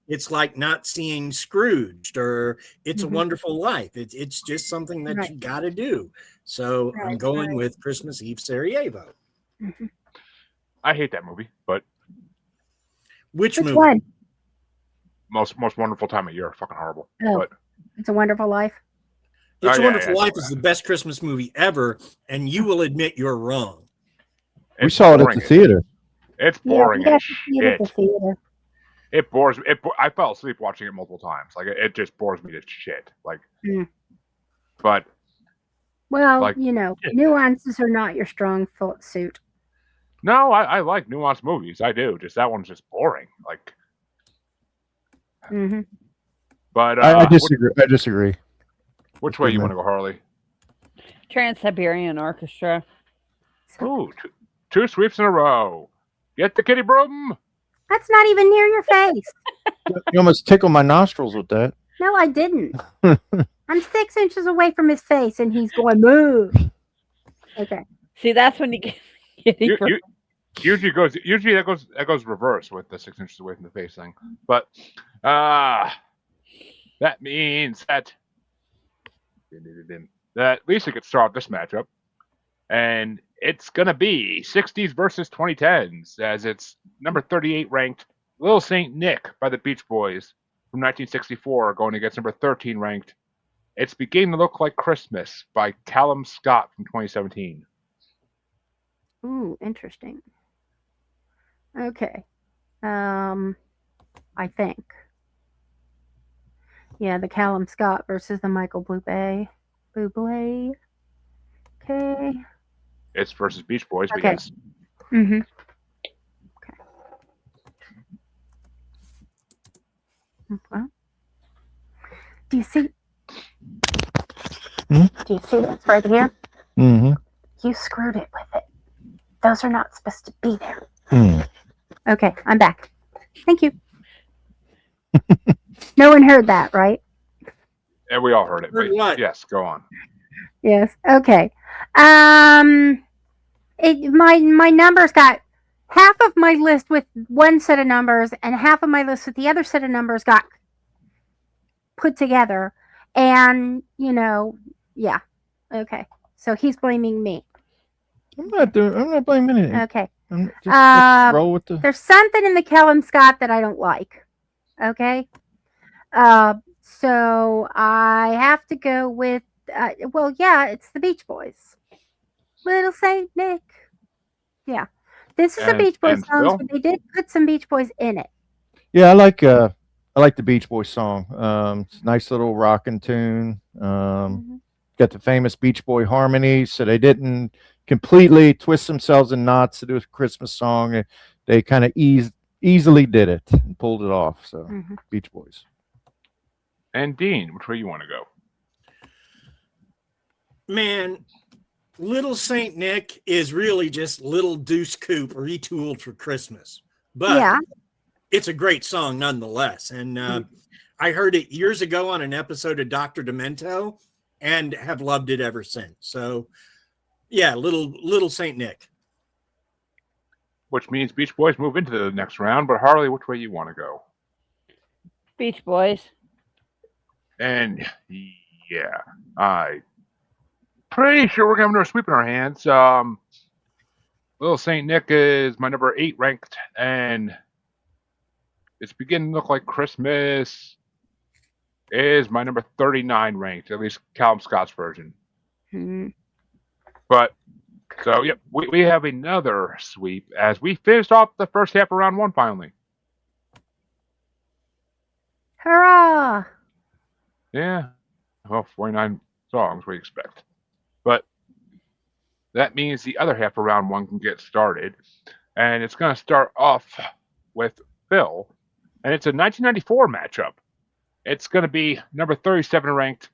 it's like not seeing Scrooged or It's a Wonderful Life. It's just something that you got to do. So I'm going with Christmas Eve Sarajevo. I hate that movie, but which movie? One? Most wonderful time of year. Fucking horrible. Oh, but It's a Wonderful Life. It's a Wonderful Life is the best Christmas movie ever, and you will admit you're wrong. We saw it at the theater. It's boring as shit. It bores me. I fell asleep watching it multiple times. Like it just bores me to shit. Like, but well, nuances are not your strong suit. No, I like nuanced movies. I do. Just that one's just boring. Like, but I disagree. I disagree. Which way you want to go, Harley? Trans-Siberian Orchestra. Ooh, two sweeps in a row. Get the kitty broom. That's not even near your face. You almost tickled my nostrils with that. No, I didn't. I'm 6 inches away from his face, and he's going, move. Okay. See, that's when you get kitty broom. Usually that goes reverse with the 6 inches away from the face thing. But that means that Lisa could start this matchup, and it's gonna be 60s versus 2010s, as it's number 38 ranked Little Saint Nick by the Beach Boys from 1964 going against number 13 ranked It's beginning to look like Christmas by Callum Scott from 2017. Ooh, interesting. Okay. I think. Yeah, the Callum Scott versus the Michael Bublé. Bublé. Okay. It's versus Beach Boys, but Okay. yes. Mm-hmm. Okay. Well, do you see? Hmm? Do you see what's right here? Mm-hmm. You screwed it with it. Those are not supposed to be there. Hmm. Okay, I'm back. Thank you. No one heard that, right? And we all heard it. Heard But what? yes, go on. Yes. Okay. My numbers got half of my list with one set of numbers and half of my list with the other set of numbers got put together. And, yeah. Okay. So he's blaming me. I'm not blaming anything. Okay. Just roll with the. There's something in the Callum Scott that I don't like. Okay. So I have to go with, it's the Beach Boys. Little Saint Nick. Yeah. This is a Beach Boys song, Phil? but they did put some Beach Boys in it. Yeah, I like the Beach Boys song. It's a nice little rocking tune. Got the famous Beach Boy harmonies, so they didn't completely twist themselves in knots to do a Christmas song. They kind of easily did it and pulled it off. So Beach Boys. And Dean, which way you want to go? Man, Little Saint Nick is really just Little Deuce Coupe retooled for Christmas. But Yeah. it's a great song nonetheless. And I heard it years ago on an episode of Dr. Demento and have loved it ever since. So, yeah, Little Saint Nick. Which means Beach Boys move into the next round. But Harley, which way you want to go? Beach Boys. And yeah, I pretty sure we're gonna have another sweep in our hands. Little Saint Nick is my number 8 ranked, and it's beginning to look like Christmas is my number 39 ranked, at least Callum Scott's version. But so yep, we have another sweep as we finished off the first half of round 1 finally. Hurrah! Yeah, well, 49 songs we expect, but that means the other half of round 1 can get started, and it's going to start off with Phil, and it's a 1994 matchup. It's going to be number 37 ranked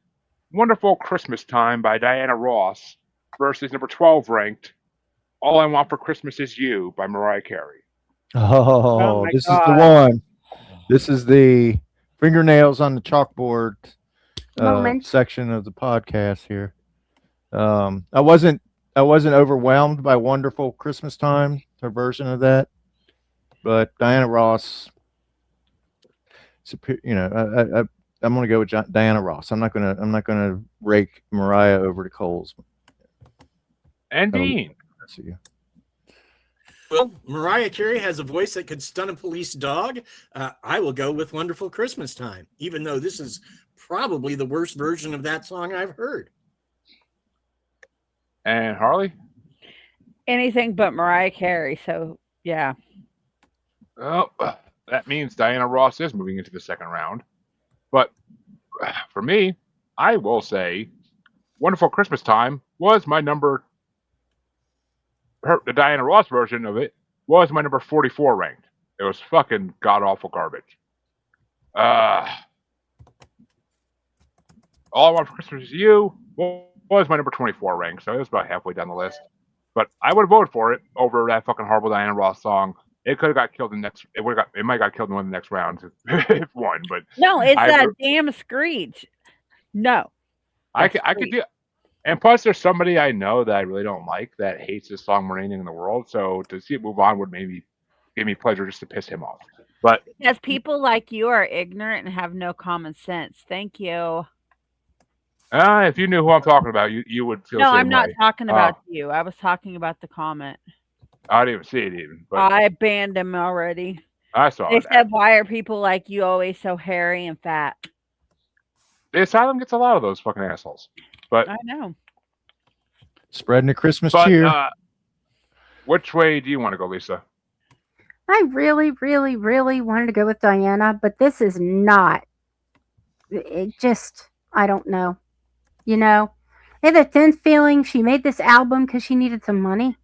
Wonderful Christmas Time by Diana Ross versus number 12 ranked All I Want for Christmas Is You by Mariah Carey. Oh, my this is God. the one. This is the fingernails on the chalkboard Moment. section of the podcast here. I wasn't overwhelmed by Wonderful Christmas Time, her version of that, but Diana Ross. I'm going to go with Diana Ross. I'm not going to rake Mariah over the coals. And Dean. Well, Mariah Carey has a voice that could stun a police dog. I will go with Wonderful Christmas Time, even though this is probably the worst version of that song I've heard. And Harley? Anything but Mariah Carey. So, yeah. Oh, that means Diana Ross is moving into the second round. But for me, I will say Wonderful Christmas Time was my number. The Diana Ross version of it was my number 44 ranked. It was fucking god-awful garbage. All I Want for Christmas Is You was my number 24 ranked, so it was about halfway down the list. But I would have voted for it over that fucking horrible Diana Ross song. It could have got killed in the next. It might have got killed in one of the next rounds if won. But no, it's that damn screech. No, I could do. And plus, there's somebody I know that I really don't like that hates this song more than anything in the world. So to see it move on would maybe give me pleasure just to piss him off. But because people like you are ignorant and have no common sense. Thank you. If you knew who I'm talking about, you would feel. No, the same I'm not way. talking about you. I was talking about the comment. I didn't even see it even. But I banned him already. I saw They it. said, "Why are people like you always so hairy and fat?" The asylum gets a lot of those fucking assholes. But I know. Spreading the Christmas but cheer. which way do you want to go, Lisa? I really, really, really wanted to go with Diana, but this is not. It just, I don't know. You know, I have a thin feeling she made this album because she needed some money.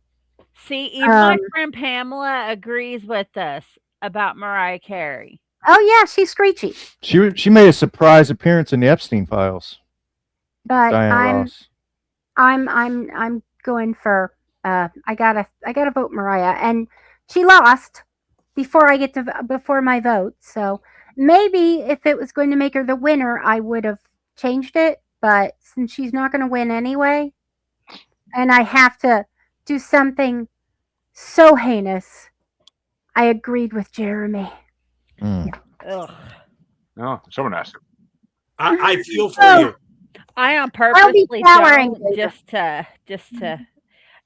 See, even my friend Pamela agrees with us about Mariah Carey. Oh yeah, she's screechy. She made a surprise appearance in the Epstein Files. But Diana Ross. I'm going for I gotta vote Mariah, and she lost before my vote. So maybe if it was going to make her the winner, I would have changed it. But since she's not going to win anyway, and I have to do something so heinous, I agreed with Jeremy. Ugh. No, someone asked. I feel for you. I on I'll be purposely showering don't later. just to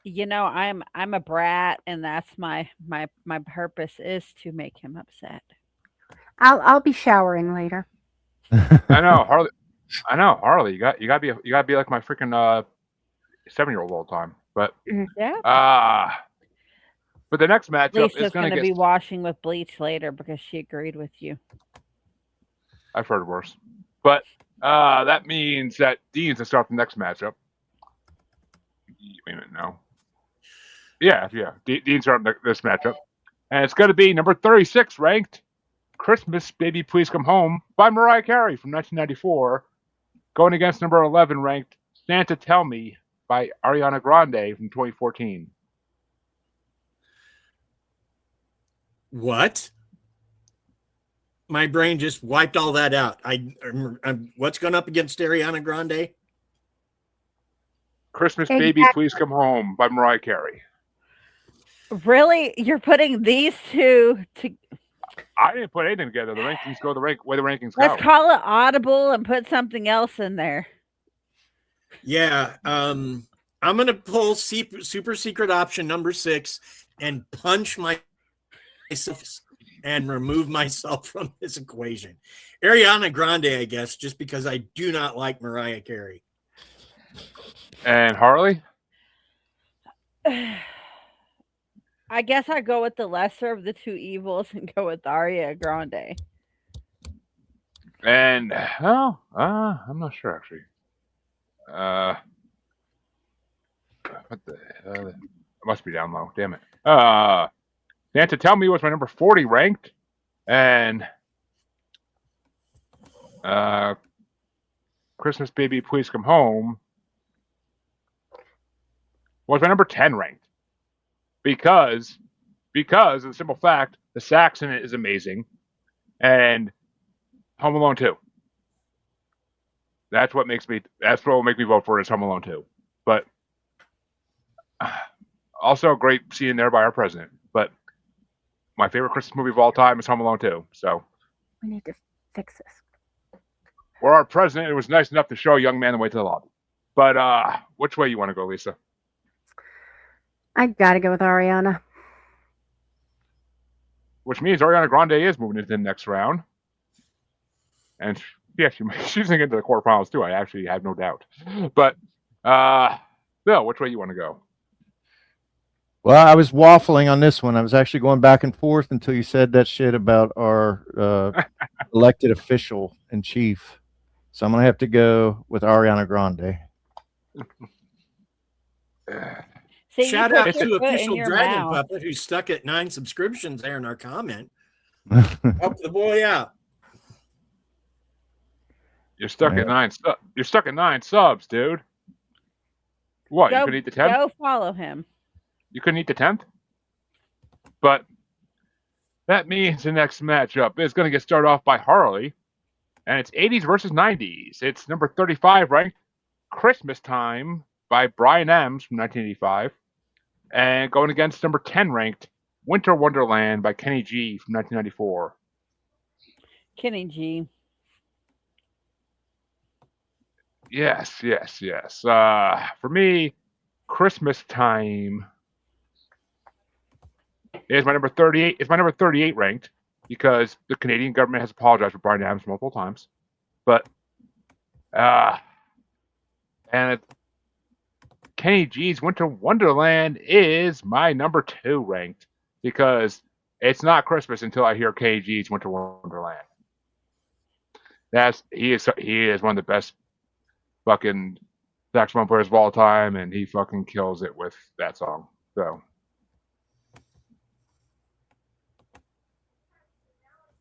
you know, I'm a brat, and that's my purpose is to make him upset. I'll be showering later. I know, Harley. You gotta be like my freaking 7-year-old all the time. But Yeah. but the next matchup Lisa's is going gonna to get. be washing with bleach later because she agreed with you. I've heard worse. But that means that Dean's to start the next matchup. Wait a minute, no. Yeah. Dean's starting this matchup, and it's going to be number 36 ranked "Christmas Baby Please Come Home" by Mariah Carey from 1994, going against number 11 ranked "Santa Tell Me" by Ariana Grande from 2014. What? My brain just wiped all that out. What's going up against Ariana Grande? "Christmas Exactly. Baby Please Come Home" by Mariah Carey. Really? You're putting these two to I didn't put anything together. The rankings go the way the rankings let's go. call it audible and put something else in there. Yeah. I'm going to pull super secret option number 6 and punch myself and remove myself from this equation. Ariana Grande, I guess, just because I do not like Mariah Carey. And Harley? I guess I go with the lesser of the two evils and go with Ariana Grande. And I'm not sure actually. What the hell? It must be down low. Damn it. Santa Tell Me was my number 40 ranked, and Christmas Baby Please Come Home was my number 10 ranked because of the simple fact the sax in it is amazing, and Home Alone 2. That's what will make me vote for it is Home Alone 2. But also a great scene there by our president. But my favorite Christmas movie of all time is Home Alone 2. So We need to fix this. for our president, it was nice enough to show a young man the way to the lobby. But which way you want to go, Lisa? I gotta go with Ariana. Which means Ariana Grande is moving into the next round. And yeah, she's going to get into the quarterfinals too. I actually have no doubt. But Bill, which way you want to go? Well, I was waffling on this one. I was actually going back and forth until you said that shit about our elected official in chief. So I'm going to have to go with Ariana Grande. See, Shout you out put to your foot in official your Dragon mouth. Puppet who's stuck at 9 subscriptions there in our comment. Help the boy out. You're stuck at 9. You're stuck at 9 subs, dude. What? You couldn't eat the 10th? Go follow him. You couldn't eat the 10th? But that means the next matchup is going to get started off by Harley, and it's 80s versus 90s. It's number 35 ranked Christmas Time by Brian Ems from 1985, and going against number 10 ranked Winter Wonderland by Kenny G from 1994. Kenny G. Yes. For me, Christmas Time is my number 38. It's my number 38 ranked because the Canadian government has apologized for Brian Adams multiple times. But Uh, and Kenny G's Winter Wonderland is my number 2 ranked because it's not Christmas until I hear Kenny G's Winter Wonderland. He is one of the best fucking saxophone players of all time, and he fucking kills it with that song. So,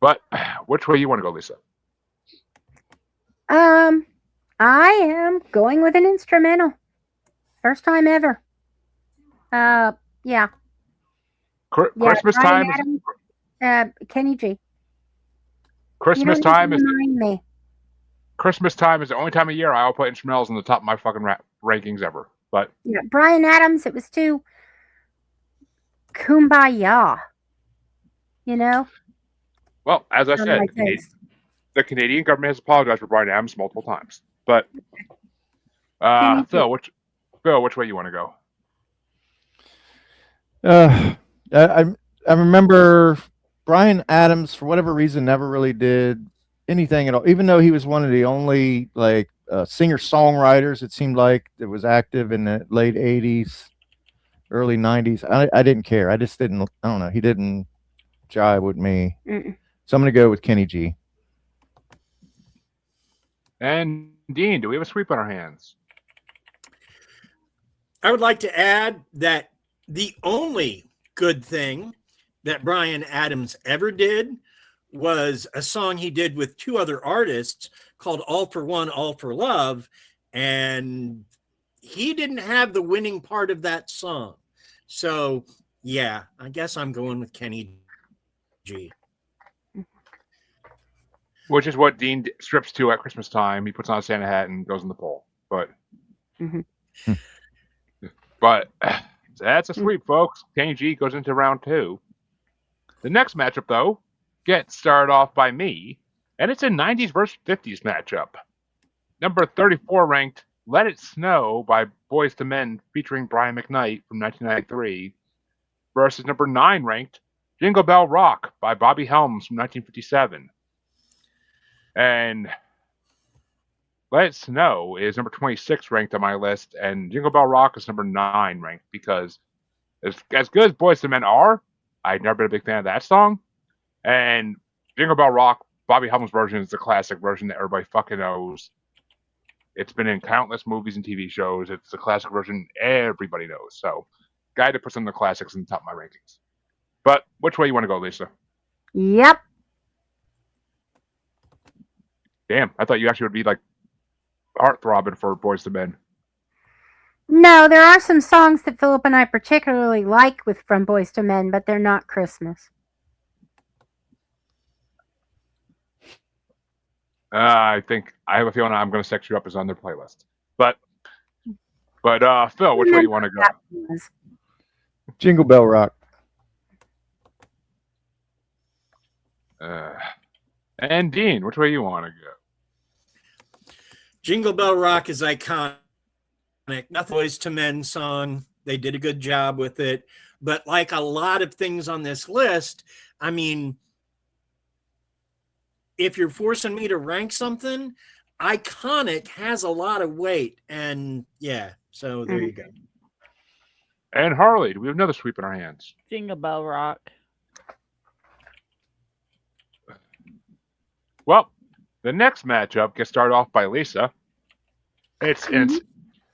but which way you want to go, Lisa? I am going with an instrumental. First time ever. Yeah. Christmas Bryan time. Adams, Kenny G. Christmas time is. Remind me. Christmas time is the only time of year I'll put instrumentals on the top of my fucking rankings ever. But yeah, Bryan Adams, it was too kumbaya. You know? Well, as I said, the Canadian government has apologized for Bryan Adams multiple times. But Phil, which way you want to go? I remember Bryan Adams, for whatever reason, never really did anything at all, even though he was one of the only singer-songwriters, it seemed like, that was active in the late 80s, early 90s. I didn't care. I just didn't, I don't know. He didn't jive with me. So I'm going to go with Kenny G. And Dean, do we have a sweep on our hands? I would like to add that the only good thing that Bryan Adams ever did was a song he did with 2 other artists called All for One, All for Love. And he didn't have the winning part of that song. So, yeah, I guess I'm going with Kenny G. Which is what Dean strips to at Christmas time. He puts on a Santa hat and goes in the poll. But, but that's a sweep, folks. Kenny G goes into round 2. The next matchup, though, gets started off by me, and it's a 90s versus 50s matchup. Number 34 ranked Let It Snow by Boyz II Men featuring Brian McKnight from 1993 versus number 9 ranked Jingle Bell Rock by Bobby Helms from 1957. And Let It Snow is number 26 ranked on my list, and Jingle Bell Rock is number 9 ranked because as good as Boyz II Men are, I've never been a big fan of that song. And Jingle Bell Rock, Bobby Helms' version is the classic version that everybody fucking knows. It's been in countless movies and TV shows. It's the classic version everybody knows. So, guy that puts some of the classics in the top of my rankings. But which way you want to go, Lisa? Yep. Damn, I thought you actually would be like heartthrobbing for Boyz II Men. No, there are some songs that Philip and I particularly like from Boyz II Men, but they're not Christmas. I think I have a feeling I'm going to sex you up as on their playlist. But Phil, which way you want to go? Jingle Bell Rock. And Dean, which way you want to go? Jingle Bell Rock is iconic. Not the Boyz II Men song. They did a good job with it. But like a lot of things on this list, I mean, if you're forcing me to rank something, iconic has a lot of weight. And yeah, so there you go. And Harley, do we have another sweep in our hands? Jingle Bell Rock. Well, the next matchup gets started off by Lisa. It's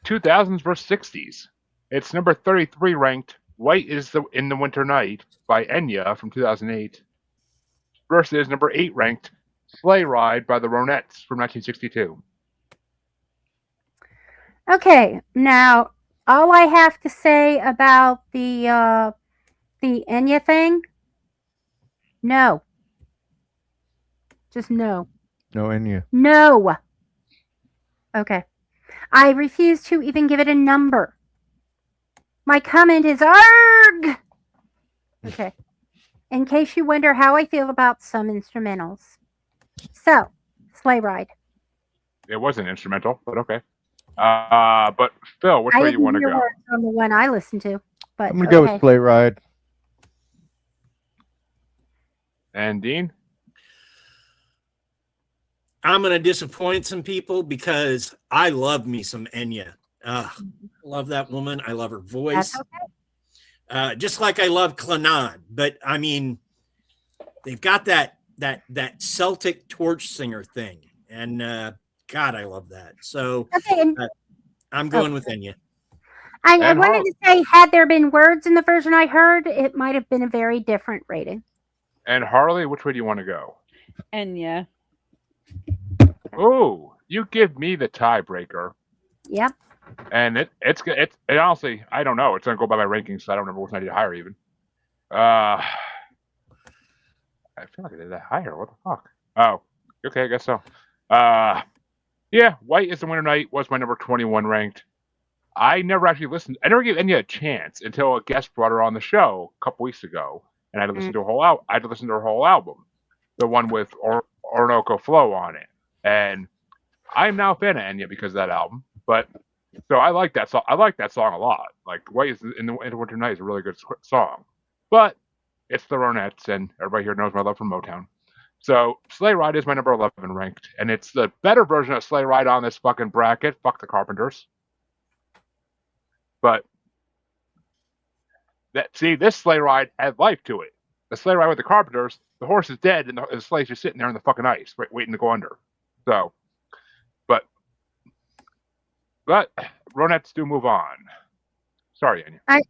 2000s versus 60s. It's number 33 ranked White is in the Winter Night by Enya from 2008 versus number 8 ranked Sleigh Ride by the Ronettes from 1962. Okay, now all I have to say about the Enya thing, no. Just no. No Enya. No. Okay. I refuse to even give it a number. My comment is ARG! Okay. In case you wonder how I feel about some instrumentals. So, Sleigh Ride. It was an instrumental, but okay. But Phil, which way you want to go? On the one I listened to, but I'm gonna go with Sleigh Ride. And Dean? I'm going to disappoint some people because I love me some Enya. Love that woman. I love her voice. That's okay. Just like I love Clannad. But I mean, they've got that Celtic torch singer thing. And God, I love that. So Okay, and I'm going with Enya. I And wanted to say, had there been words in the version I heard, it might have been a very different rating. And Harley, which way do you want to go? And yeah. Oh, you give me the tiebreaker. Yep. And it's honestly, I don't know. It's gonna go by my rankings, so I don't remember which one I did higher even. I feel like I did that higher. What the fuck? Oh, okay, I guess so. Yeah, White is the Winter Night was my number 21 ranked. I never actually listened. I never gave Enya a chance until a guest brought her on the show a couple weeks ago, and I had to listen to I had to listen to her whole album, the one with Orinoco Flow on it, and I'm now a fan of Enya because of that album. But so I like that song. I like that song a lot. Like White is in the Winter Night is a really good song, but it's the Ronettes, and everybody here knows my love for Motown. So Sleigh Ride is my number 11 ranked, and it's the better version of Sleigh Ride on this fucking bracket. Fuck the Carpenters. But this Sleigh Ride had life to it. The Sleigh Ride with the Carpenters, the horse is dead, and the sleigh's just sitting there in the fucking ice, waiting to go under. So, but Ronettes do move on. Sorry, Enya.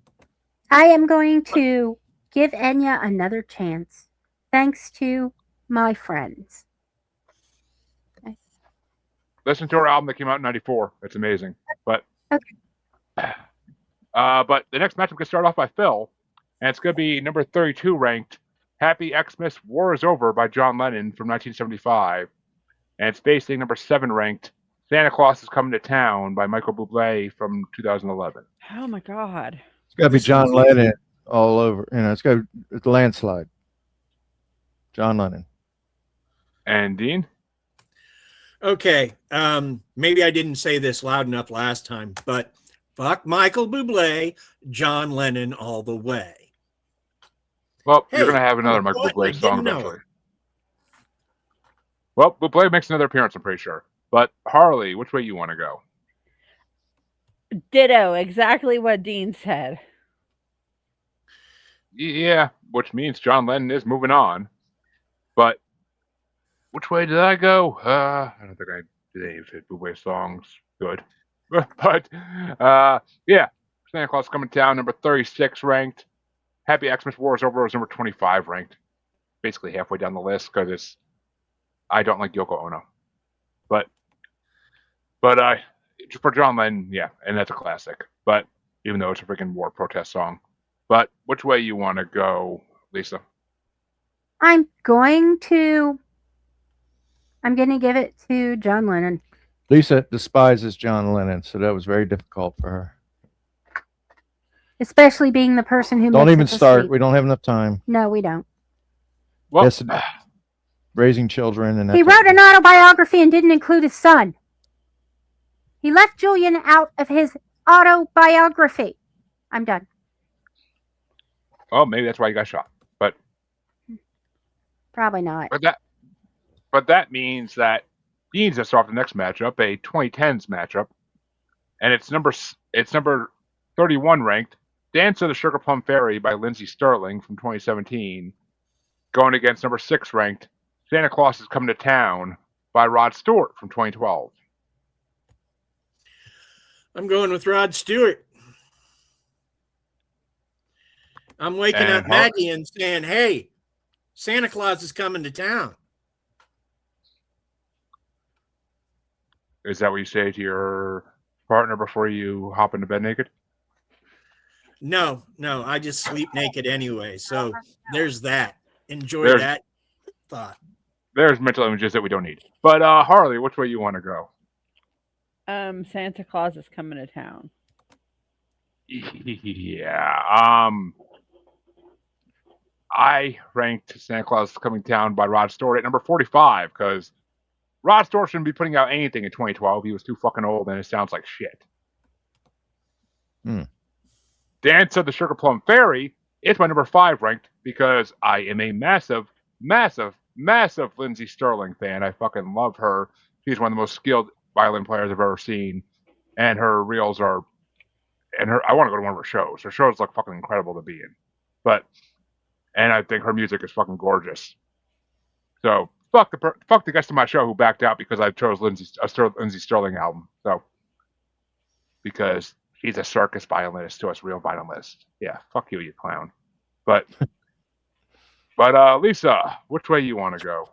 I am going to give Enya another chance, thanks to my friends. Okay. Listen to her album that came out in '94. It's amazing. But Okay. But the next matchup gets started off by Phil, and it's going to be number 32 ranked Happy Xmas War is Over by John Lennon from 1975. And it's facing number 7 ranked Santa Claus is Coming to Town by Michael Bublé from 2011. Oh my God. It's got to be John Lennon all over. It's got a landslide. John Lennon. And Dean? Okay. Maybe I didn't say this loud enough last time, but fuck Michael Bublé, John Lennon all the way. Well, you're going to have another Michael Bublé song eventually. Well, Bublé makes another appearance, I'm pretty sure. But Harley, which way you want to go? Ditto, exactly what Dean said. Yeah, which means John Lennon is moving on. But which way did I go? I don't think I did any of Bublé songs good. But yeah, Santa Claus Coming to Town, number 36 ranked. Happy Xmas War is Over was number 25 ranked. Basically halfway down the list because I don't like Yoko Ono. But for John Lennon, yeah, and that's a classic. But even though it's a freaking war protest song. But which way you want to go, Lisa? I'm going to give it to John Lennon. Lisa despises John Lennon, so that was very difficult for her. Especially being the person who Don't makes even it so start. sweet. We don't have enough time. No, we don't. Well, Yes, raising children and that He type wrote of- an autobiography and didn't include his son. He left Julian out of his autobiography. I'm done. oh, maybe that's why you got shot. But Probably not. But that means that Dean's just off the next matchup, a 2010s matchup, and it's number 31 ranked, Dance of the Sugar Plum Fairy by Lindsey Sterling from 2017, going against number 6 ranked, Santa Claus is Coming to Town by Rod Stewart from 2012. I'm going with Rod Stewart. I'm waking And up Maggie and saying, hey, Santa Claus is coming to town. Is that what you say to your partner before you hop into bed naked? No, I just sleep naked anyway. So there's that. Enjoy There's- that thought. There's mental images that we don't need. But Harley, which way you want to go? Santa Claus is Coming to Town. Yeah. I ranked Santa Claus Coming to Town by Rod Stewart at number 45 because Rod Stewart shouldn't be putting out anything in 2012. He was too fucking old and it sounds like shit. Dance of the Sugar Plum Fairy is my number 5 ranked because I am a massive massive Lindsey Sterling fan. I fucking love her. She's one of the most skilled violin players I've ever seen, and her reels are. And her, I want to go to one of her shows. Her shows look fucking incredible to be in, and I think her music is fucking gorgeous. So fuck the guest of my show who backed out because I chose Lindsey Sterling album. So because he's a circus violinist to us real violinists. Yeah, fuck you, you clown. But Lisa, which way you want to go?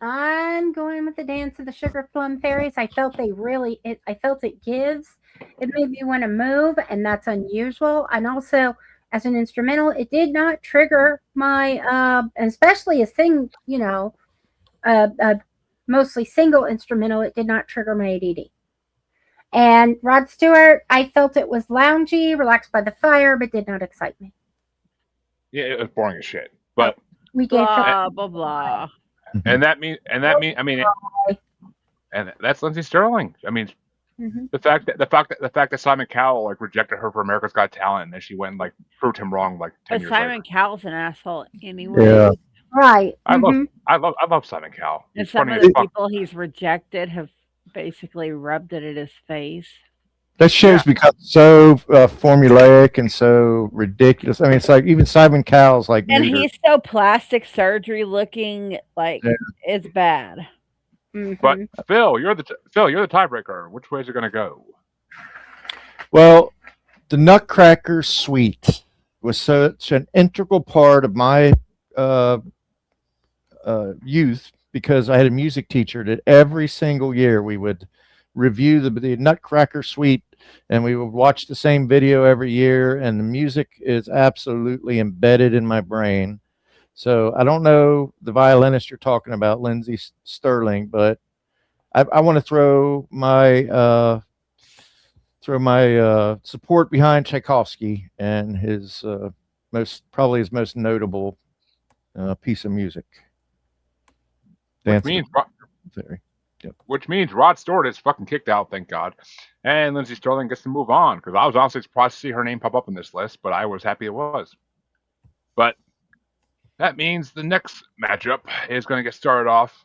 I'm going with the Dance of the Sugar Plum Fairies. I felt it gives. It made me want to move, and that's unusual. And also, as an instrumental, it did not trigger my, especially a thing, mostly single instrumental. It did not trigger my ADD. And Rod Stewart, I felt it was loungy, relaxed by the fire, but did not excite me. Yeah, it was boring as shit. But we gave blah blah blah. And that's Lindsey Sterling. I mean, the fact that Simon Cowell rejected her for America's Got Talent, and then she went and proved him wrong 10 years Simon later. Cowell's an asshole anyway. Yeah. Right. I love Simon Cowell. And He's some funny of as the fuck. people he's rejected have basically rubbed it in his face. That show's become so formulaic and so ridiculous. I mean, it's like even Simon Cowell's and neutered. he's so plastic surgery looking, it's bad. But Phil, you're the tiebreaker. Which way is it going to go? Well, the Nutcracker Suite was such an integral part of my youth because I had a music teacher that every single year we would review the Nutcracker Suite, and we would watch the same video every year, and the music is absolutely embedded in my brain. So I don't know the violinist you're talking about, Lindsey Sterling, but I want to throw my support behind Tchaikovsky and his probably his most notable piece of music. Which means Rod Stewart is fucking kicked out, thank God. And Lindsey Sterling gets to move on, because I was honestly surprised to see her name pop up in this list, but I was happy it was. But that means the next matchup is going to get started off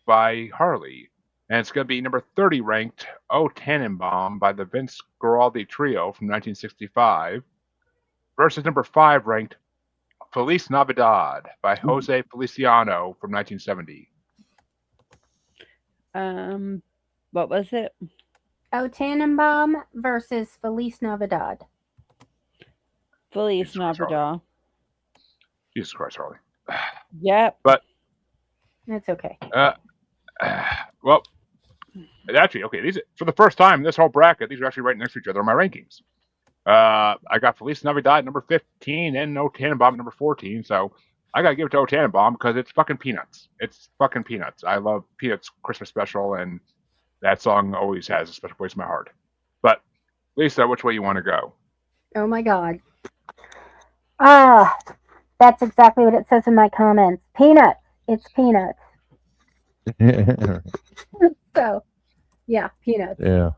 by Harley. And it's going to be number 30 ranked O Tannenbaum by the Vince Guaraldi Trio from 1965 versus number 5 ranked Feliz Navidad by Jose Feliciano from 1970. What was it? O Tannenbaum versus Feliz Navidad. Feliz Navidad. Jesus Christ, Harley. Yep. But that's okay. Well, actually, okay. These for the first time in this whole bracket, these are actually right next to each other in my rankings. I got Feliz Navidad number 15 and O Tannenbaum number 14. So I gotta give it to O Tannenbaum because it's fucking Peanuts. It's fucking Peanuts. I love Peanuts Christmas special, and that song always has a special place in my heart. But Lisa, which way you want to go? Oh my God. That's exactly what it says in my comments. Peanuts. It's Peanuts. So, yeah, Peanuts. Yeah.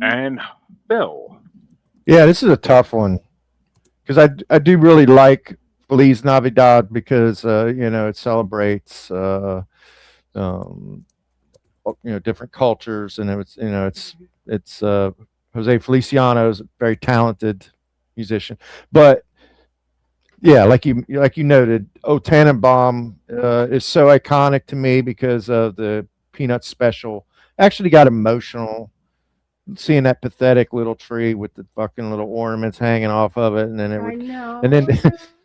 And Bill. Yeah, this is a tough one because I do really like Feliz Navidad because it celebrates different cultures, and it's Jose Feliciano's a very talented musician, but yeah, like you noted, O Tannenbaum is so iconic to me because of the Peanuts special. I actually got emotional seeing that pathetic little tree with the fucking little ornaments hanging off of it, and then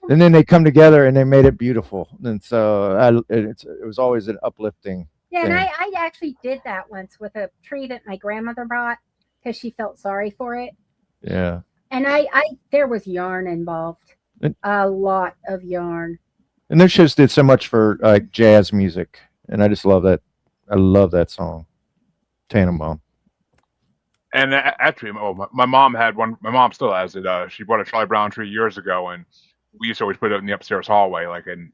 and then they come together and they made it beautiful, and so it was always an uplifting. Yeah, thing. and I actually did that once with a tree that my grandmother brought because she felt sorry for it. Yeah, and I there was yarn involved, a lot of yarn. And those shows did so much for jazz music, and I just love that. I love that song, Tannenbaum. And actually, my mom had one. My mom still has it. She bought a Charlie Brown tree years ago, and we used to always put it in the upstairs hallway. And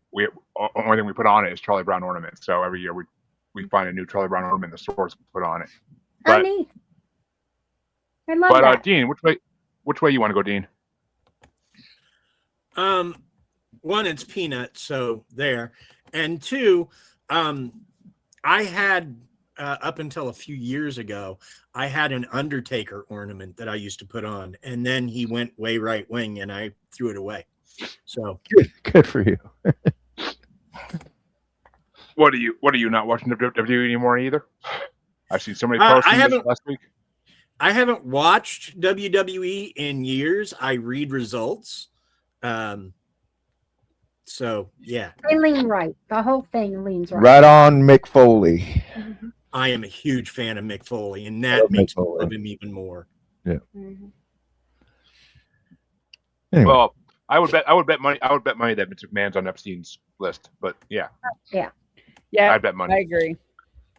only thing we put on it is Charlie Brown ornaments. So every year we find a new Charlie Brown ornament in the stores to put on it. But, neat. I love that. Dean, which way you want to go, Dean? one, it's peanuts, so there. And two, I had up until a few years ago, I had an Undertaker ornament that I used to put on, and then he went way right wing, and I threw it away. So Good for you. What are you not watching WWE anymore either? I've seen so many I posts haven't- last week. I haven't watched WWE in years. I read results. So yeah, They lean right. The whole thing leans right. Right on, Mick Foley. Mhm, I am a huge fan of Mick Foley, and I that love Mick makes me Foley. love him even more. mhm. Anyway, Well, I would bet money that Vince McMahon's on Epstein's list. But yeah, Yeah, I'd bet I money. agree.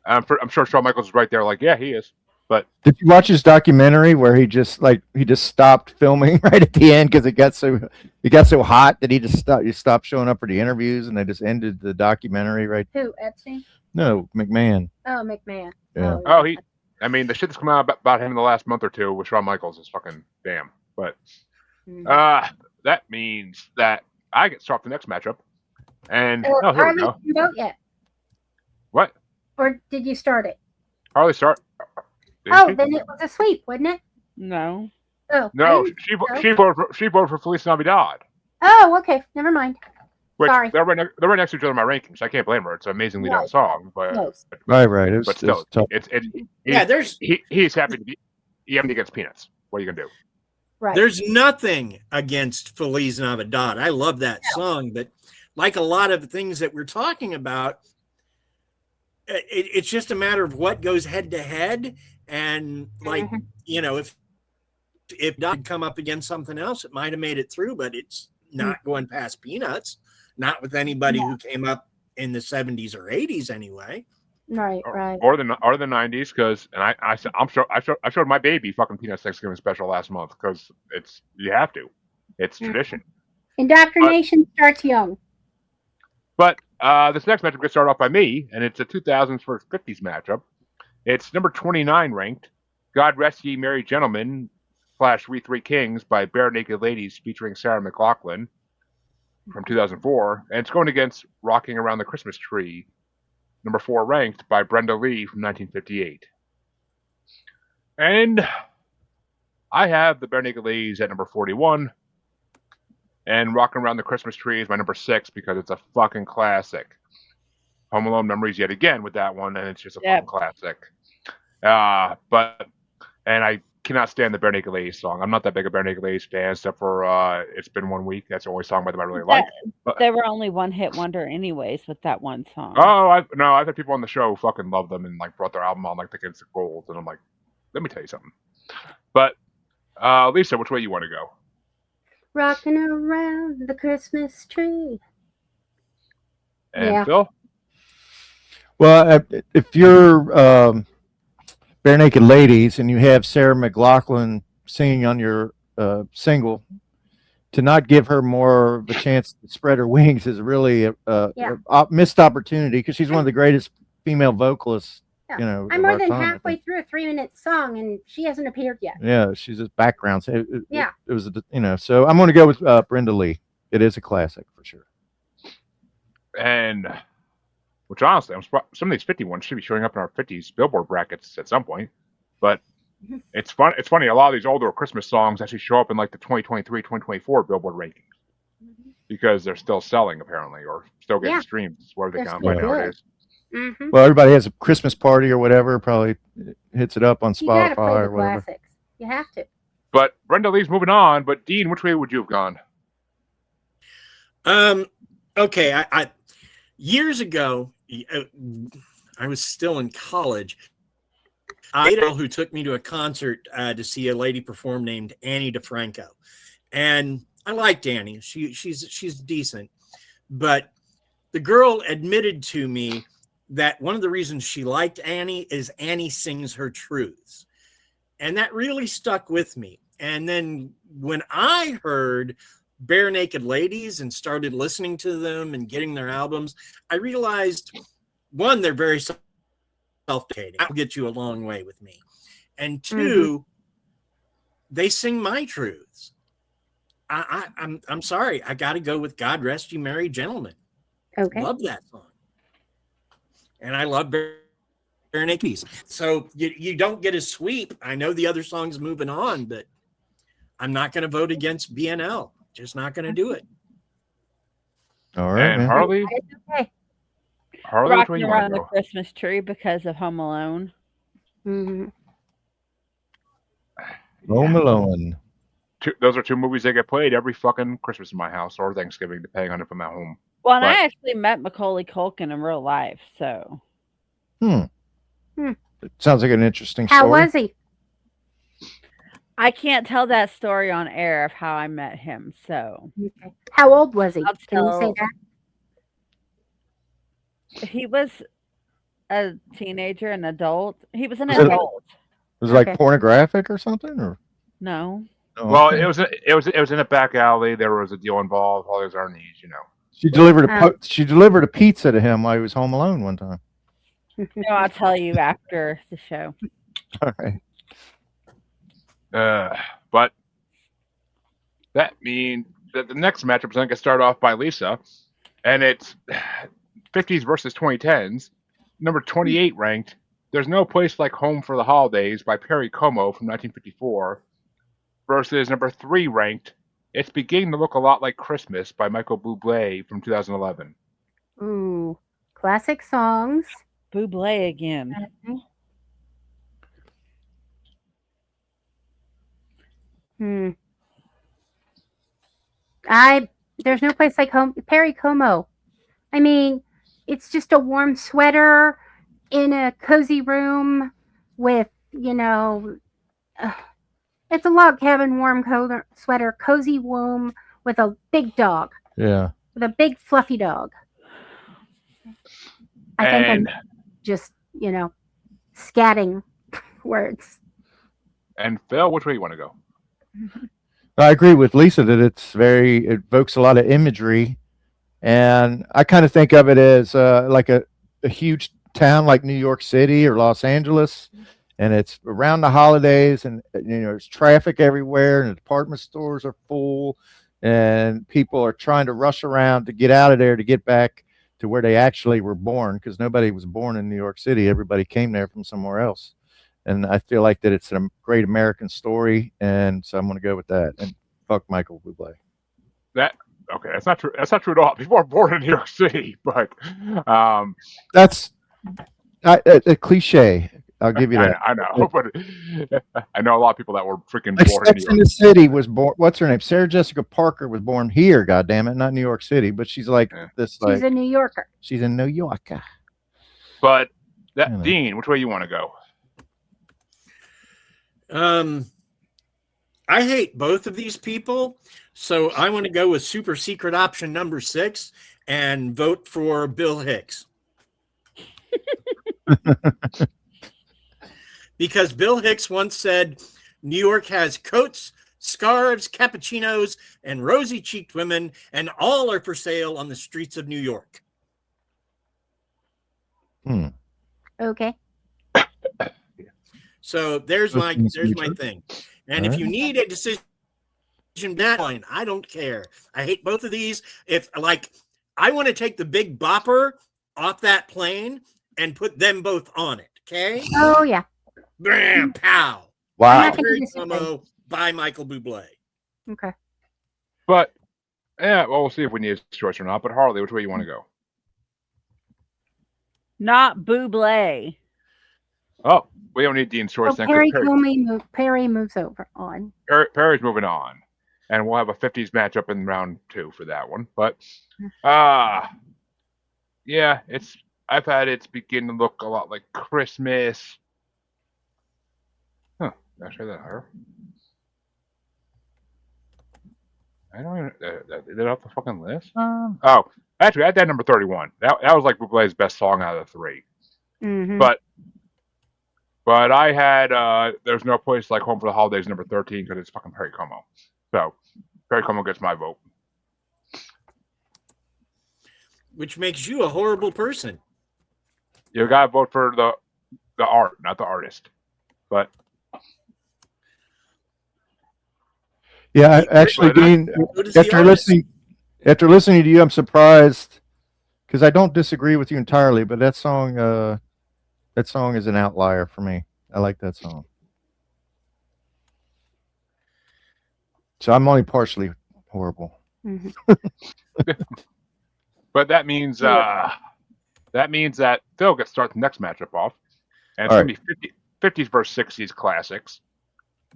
I'm sure Shawn Michaels is right there. Like, yeah, he is. But did you watch his documentary where he just stopped filming right at the end because it got so hot that he stopped showing up for the interviews and they just ended the documentary right? Who, Epstein? No, McMahon. Oh, McMahon. Yeah. I mean, the shit that's come out about him in the last month or two with Shawn Michaels is fucking damn. But Mhm. that means that I get to start the next matchup. And Oh, here we Harley go. didn't vote yet, What? or did you start it? Harley start. Did Oh, she? then it was a sweep, wasn't it? No. Oh, I No, didn't- she voted for Feliz Navidad. Oh, okay. Never mind. Which Sorry. they're right next to each other in my rankings. I can't blame her. It's an amazingly done Right. song, but Close. Right. It was, but it was still, tough. he's happy to be against peanuts. What are you gonna do? Right. There's nothing against Feliz Navidad. I love that song, but like a lot of the things that we're talking about, it's just a matter of what goes head to head. And like, Mhm. you know, if Dodd come up against something else, it might have made it through, but it's not going past peanuts. Not with anybody who came up in the 70s or 80s anyway. Right. Or the 90s, because I showed my baby fucking Peanuts Thanksgiving special last month because you have to. It's tradition. Indoctrination starts young. But this next matchup gets started off by me, and it's a 2000s versus 50s matchup. It's number 29 ranked, God Rest Ye Merry Gentlemen / We Three Kings by Bare Naked Ladies featuring Sarah McLachlan from 2004. And it's going against Rocking Around the Christmas Tree, number 4 ranked by Brenda Lee from 1958. And I have the Bare Naked Ladies at number 41. And Rocking Around the Christmas Tree is my number 6 because it's a fucking classic. Home Alone Memories yet again with that one, and it's just a fucking classic. And I cannot stand the Bare Naked Ladies song. I'm not that big a Bare Naked Ladies fan, except for It's Been 1 Week. That's the only song by them I really like. But, They were only one hit wonder anyways with that one song. I've had people on the show who fucking love them and like brought their album on like against the gold, and I'm like, let me tell you something. But Lisa, which way you want to go? Rocking around the Christmas tree. And Yeah. Phil? Well, if you're Bare Naked Ladies and you have Sarah McLachlan singing on your single, to not give her more of a chance to spread her wings is really a missed opportunity because she's one of the greatest female vocalists. Yeah. You know, I'm of more our than time, I halfway think. through a 3-minute song and she hasn't appeared yet. Yeah, she's a background. So Yeah. it was so I'm going to go with Brenda Lee. It is a classic for sure. And which honestly, some of these 50 ones should be showing up in our 50s Billboard brackets at some point. But it's fun. It's funny. A lot of these older Christmas songs actually show up in like the 2023, 2024 Billboard rankings because they're still selling apparently, or still getting streams, whatever they They're count still by good. nowadays. Mm-hmm. Well, everybody has a Christmas party or whatever. Probably hits it up on You gotta play Spotify the or whatever. classics. You have to. But Brenda Lee's moving on. But Dean, which way would you have gone? Okay. I years ago, I was still in college. I had a girl who took me to a concert to see a lady perform named Annie DeFranco, and I liked Annie. She's decent, but the girl admitted to me that one of the reasons she liked Annie is Annie sings her truths, and that really stuck with me. And then when I heard Bare Naked Ladies and started listening to them and getting their albums, I realized, one, they're very self-dedicating. That'll get you a long way with me. And two, they sing my truths. I'm sorry. I got to go with God Rest You Merry Gentlemen. Okay. Love that song. And I love Bare Naked Ladies. So you don't get a sweep. I know the other song's moving on, but I'm not going to vote against BNL. Just not going to do it. All right, And man. Harley, Okay. Harley, which way Rocking you want around to the go? Christmas tree because of Home Alone. hmm Home Alone. Those are two movies that get played every fucking Christmas in my house or Thanksgiving, depending on if I'm at home. Well, and But- I actually met Macaulay Culkin in real life, so It sounds like an interesting How story. was he? I can't tell that story on air of how I met him. So Okay. How old was he? I'll Can you say tell- that? he was a teenager, an adult. He was an Was it- adult. Was it like Okay. pornographic or something? Or No. oh, Well, okay. it was in a back alley. There was a deal involved. All those are needs, you know. She delivered a pizza to him while he was home alone one time. No, I'll tell you after the show. All right. But that means that the next matchup is going to start off by Lisa, and it's 50s versus 2010s. Number 28 ranked, "There's No Place Like Home for the Holidays" by Perry Como from 1954, versus number 3 ranked, "It's Beginning to Look a Lot Like Christmas" by Michael Bublé from 2011. Ooh, classic songs. Bublé again. Okay. Hmm. There's no place like home. Perry Como. I mean, it's just a warm sweater in a cozy room with, it's a log cabin warm sweater, cozy room with a big dog, Yeah. with a big fluffy dog. I think I'm And just, scatting words. and Phil, which way you want to go? I agree with Lisa that it evokes a lot of imagery, and I kind of think of it as like a huge town like New York City or Los Angeles, and it's around the holidays, and there's traffic everywhere, and the department stores are full, and people are trying to rush around to get out of there to get back to where they actually were born, because nobody was born in New York City. Everybody came there from somewhere else. And I feel like that it's a great American story, and so I'm going to go with that. And fuck Michael Bublé. Okay, that's not true. That's not true at all. People are born in New York City, but That's a cliche. I'll give you that. I know, but I know a lot of people that were freaking Like born in New Sex in York. the City was born. What's her name? Sarah Jessica Parker was born here. God damn it, not New York City, but she's like Yeah. this. She's Like a New Yorker. she's in New York. But that Yeah. Dean, which way you want to go? I hate both of these people, so I want to go with super secret option number 6 and vote for Bill Hicks. Because Bill Hicks once said, "New York has coats, scarves, cappuccinos, and rosy-cheeked women, and all are for sale on the streets of New York." Okay. So there's my thing. And All if you need a decision that line, I don't care. I hate both of these. If I want to take the Big Bopper off that plane and put them both on it. Okay. Oh yeah. Bam, pow. Wow. not gonna Perry disagree. Como by Michael Bublé. Okay. But yeah, well, we'll see if we need a choice or not. But Harley, which way you want to go? Not Bublé. Oh, we don't need Dean's choice So then. Perry 'Cause Perry moves over on. Perry's moving on, and we'll have a 50s matchup in round 2 for that one. But yeah, it's beginning to look a lot like Christmas. Huh? Did I say that higher? I don't even. Is it off the fucking list? Oh, actually, I had that number 31. That was like Bublé's best song out of the 3. Mhm. But I had "There's No Place Like Home for the Holidays" number 13 because it's fucking Perry Como. So Perry Como gets my vote. Which makes you a horrible person. You gotta vote for the art, not the artist. But Yeah, He- actually, but Dean, So does the after artist. listening to you, I'm surprised because I don't disagree with you entirely, but that song is an outlier for me. I like that song. So I'm only partially horrible. Mhm. But that means that Phil gets to start the next matchup off, and it's All going right. to be 50s versus 60s classics.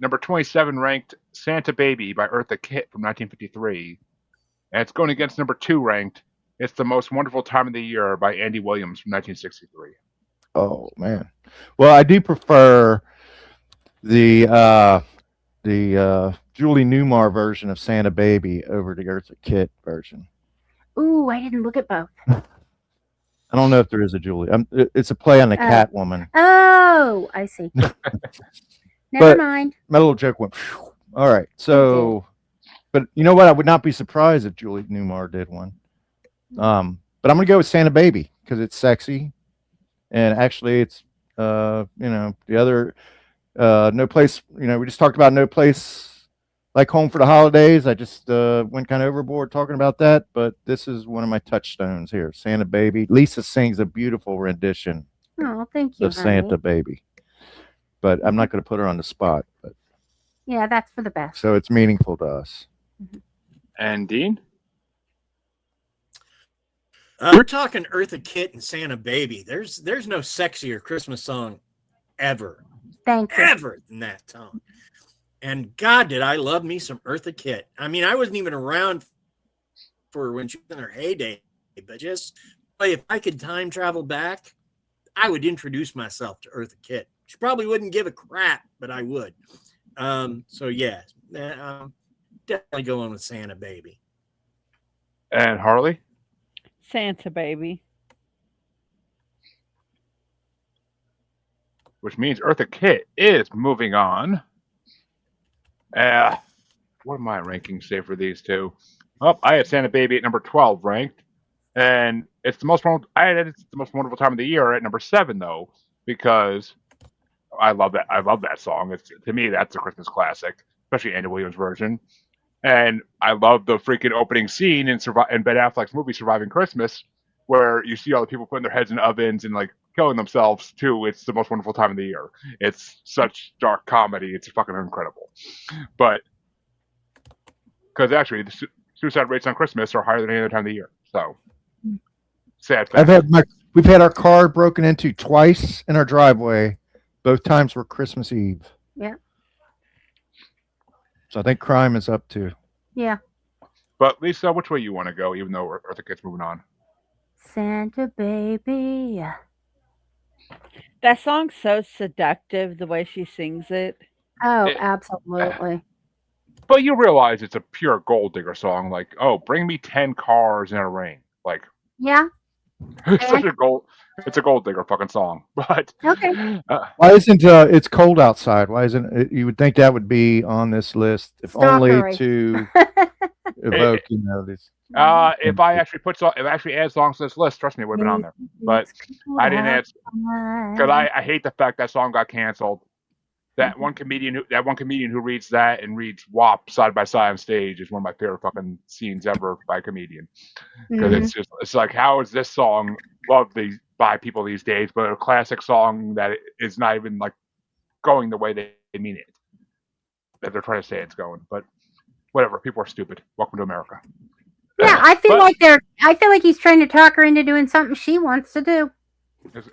Number 27 ranked Santa Baby by Eartha Kitt from 1953, and it's going against number 2 ranked It's the Most Wonderful Time of the Year by Andy Williams from 1963. Oh man. Well, I do prefer the Julie Newmar version of Santa Baby over the Eartha Kitt version. Ooh, I didn't look at both. I don't know if there is a Julie. It's a play on the Oh. Catwoman. Oh, I see. Never But- mind. My little joke went. Phew. All right. So, but you know what? I would not be surprised if Julie Newmar did one. But I'm gonna go with Santa Baby because it's sexy, and actually, it's the other No Place. We just talked about No Place Like Home for the Holidays. I just went kind of overboard talking about that, but this is one of my touchstones here. Santa Baby. Lisa sings a beautiful rendition Oh, thank you, of honey. Santa Baby, but I'm not going to put her on the spot. But Yeah, that's for the best. so it's meaningful to us. And Dean? We're talking Eartha Kitt and Santa Baby. There's no sexier Christmas song ever Thank you. than that song. And God, did I love me some Eartha Kitt. I mean, I wasn't even around for when she was in her heyday, but just if I could time travel back, I would introduce myself to Eartha Kitt. She probably wouldn't give a crap, but I would. So yeah, definitely going with Santa Baby. And Harley? Santa Baby. Which means Eartha Kitt is moving on. What did my rankings say for these two? Oh, I had Santa Baby at number 12 ranked, and it's the most wonderful time of the year at number 7 though, because I love that. I love that song. To me, that's a Christmas classic, especially Andy Williams' version. And I love the freaking opening scene in Ben Affleck's movie Surviving Christmas, where you see all the people putting their heads in ovens and like killing themselves too. It's the most wonderful time of the year. It's such dark comedy. It's fucking incredible. But because actually the suicide rates on Christmas are higher than any other time of the year. So sad fact. We've had our car broken into twice in our driveway. Both times were Christmas Eve. Yeah. So I think crime is up too. Yeah. But Lisa, which way you want to go? Even though Eartha Kitt's moving on. Santa Baby. That song's so seductive, the way she sings it. Oh, It- absolutely. But you realize it's a pure gold digger song. Like, oh, bring me 10 cars in a ring. Like, Yeah. it's such a gold. It's a gold digger fucking song. But Okay. Why isn't It's Cold Outside? Why isn't it? You would think that would be on this list, if only Stalkery. to evoke, this. if I actually add songs to this list, trust me, it would have been on there. But I didn't add because I hate the fact that song got canceled. That one comedian who reads that and reads WAP side by side on stage is one of my favorite fucking scenes ever by a comedian. Because it's like, how is this song loved by people these days, but a classic song that is not even like going the way they mean it, that they're trying to say it's going. But whatever, people are stupid. Welcome to America. Yeah, I feel like he's trying to talk her into doing something she wants to do.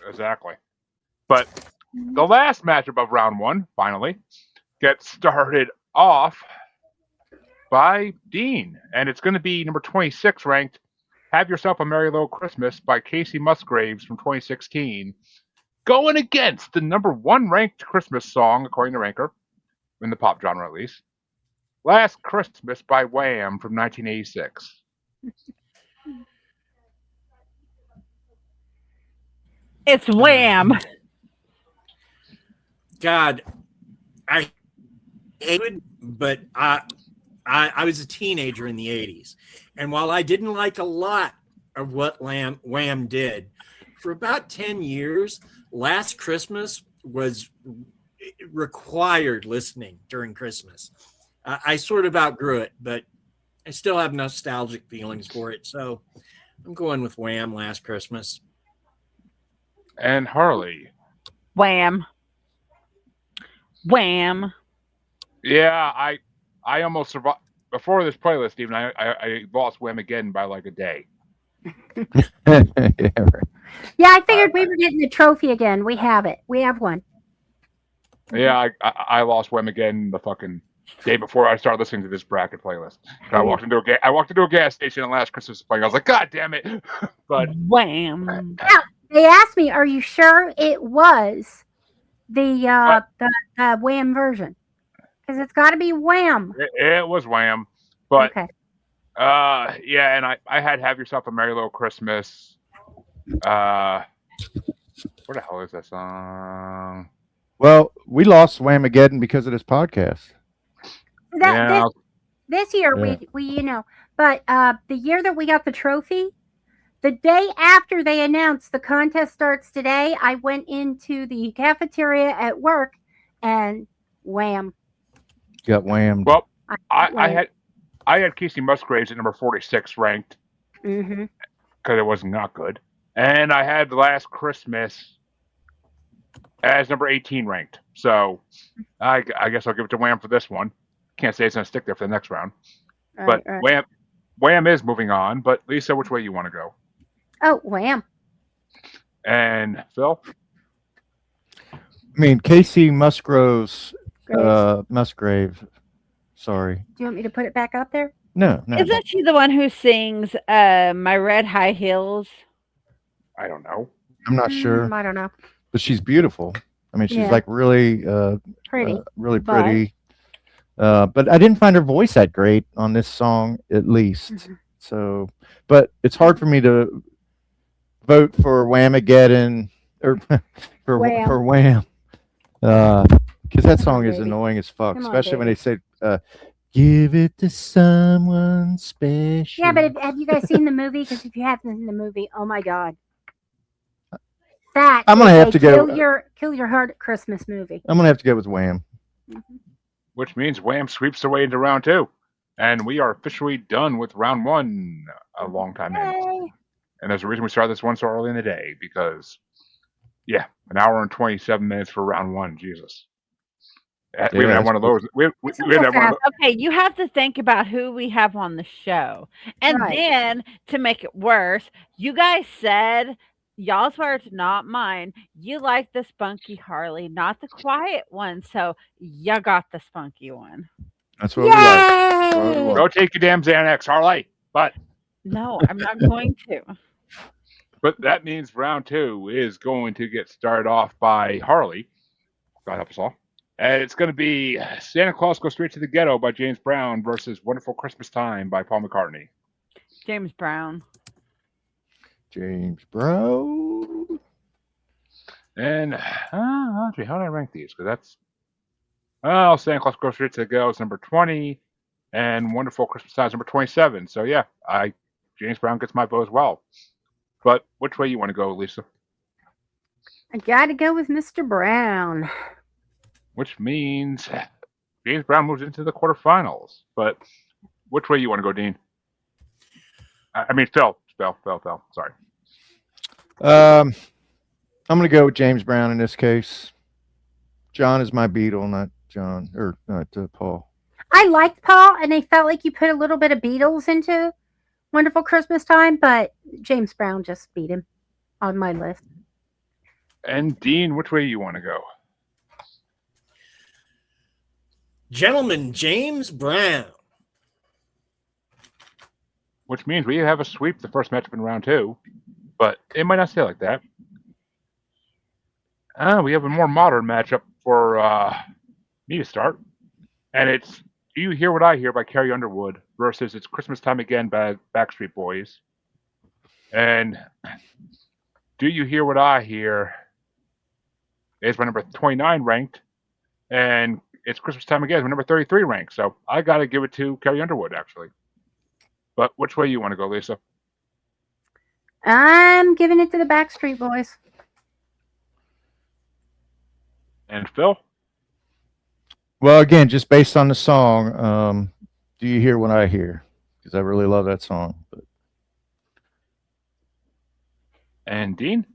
Exactly. But the last matchup of round 1 finally gets started off by Dean, and it's going to be number 26 ranked Have Yourself a Merry Little Christmas by Casey Musgraves from 2016, going against the number 1 ranked Christmas song, according to Ranker, in the pop genre at least, Last Christmas by Wham from 1986. It's Wham. God, I hate it, but I was a teenager in the 80s. And while I didn't like a lot of what Wham did, for about 10 years, Last Christmas was required listening during Christmas. I sort of outgrew it, but I still have nostalgic feelings for it. So I'm going with Wham! Last Christmas. And Harley. Wham. Wham. Yeah, I almost survived before this playlist. Even I lost Wham again by like a day. Yeah, right. Yeah, I figured we were getting the trophy again. We have it. We have one. Yeah, I lost Wham again the fucking day before I started listening to this bracket playlist. I walked into a gas station and Last Christmas was playing. I was like, God damn it! But Wham. Now, they asked me, "Are you sure it was the Wham version?" Because it's got to be Wham. it was Wham. But Okay. yeah, and I had Have Yourself a Merry Little Christmas. Where the hell is that song? Well, we lost Whamageddon because of this podcast. Yeah, This year Yeah. we but the year that we got the trophy, the day after they announced the contest starts today, I went into the cafeteria at work and wham. Got whammed. well, I had Casey Musgraves at number 46 ranked Mm-hmm. because it was not good, and I had Last Christmas as number 18 ranked. So I guess I'll give it to Wham for this one. Can't say it's gonna stick there for the next round, but Wham is moving on. But Lisa, which way you want to go? Oh, wham. And Phil? I mean, Casey Musgrave. Grace. Musgrave. Sorry. Do you want me to put it back out there? No. Isn't she the one who sings My Red High Heels? I don't know. I'm not sure, I don't know. but she's beautiful. I mean, she's Yeah. like really, Pretty. really But- pretty. But I didn't find her voice that great on this song, at least. Mhm. So, but it's hard for me to vote for Whamageddon or for Wham. for Wham, because that song is baby. annoying as fuck, Come on, especially when baby. they say, "Give it to someone special." Yeah, but have you guys seen the movie? Because if you haven't seen the movie, oh my god, that I'm gonna is have a to go- kill your heart at Christmas movie. I'm gonna have to go with Wham. Which means Wham sweeps their way into round two, and we are officially done with round one. A long time in. Yay. And there's a reason we started this one so early in the day because, yeah, an hour and 27 minutes for round one. Jesus. We haven't had that's one of those. We It's haven't had one of fast. those. Okay, you have to think about who we have on the show. And Right. then to make it worse, you guys said, y'all's words, not mine, you like the spunky Harley, not the quiet one. So you got the spunky one. That's what we like. That's what we Yay! want. Go take your damn Xanax, Harley. No, I'm not going to. But that means round two is going to get started off by Harley. God help us all. And it's going to be Santa Claus Goes Straight to the Ghetto by James Brown versus Wonderful Christmas Time by Paul McCartney. James Brown. James Brown. And actually, how did I rank these? Because that's Santa Claus Goes Straight to the Ghetto is number 20, and Wonderful Christmas Time is number 27. So yeah, James Brown gets my vote as well. But which way you want to go, Lisa? I gotta go with Mr. Brown. Which means James Brown moves into the quarterfinals. But which way you want to go, Dean? I mean, Phil. Sorry. I'm gonna go with James Brown in this case. John is my Beatle, not John or not Paul. I liked Paul, and I felt like you put a little bit of Beatles into Wonderful Christmas Time, but James Brown just beat him on my list. And Dean, which way you want to go? Gentleman James Brown. Which means we have a sweep the first matchup in round two, but it might not stay like that. We have a more modern matchup for me to start, and it's Do You Hear What I Hear by Carrie Underwood versus It's Christmas Time Again by Backstreet Boys. And Do You Hear What I Hear is my number 29 ranked, and It's Christmas Time Again is my number 33 ranked. So I got to give it to Carrie Underwood, actually. But which way you want to go, Lisa? I'm giving it to the Backstreet Boys. And Phil? Well, again, just based on the song, do you hear what I hear? Because I really love that song. But And Dean?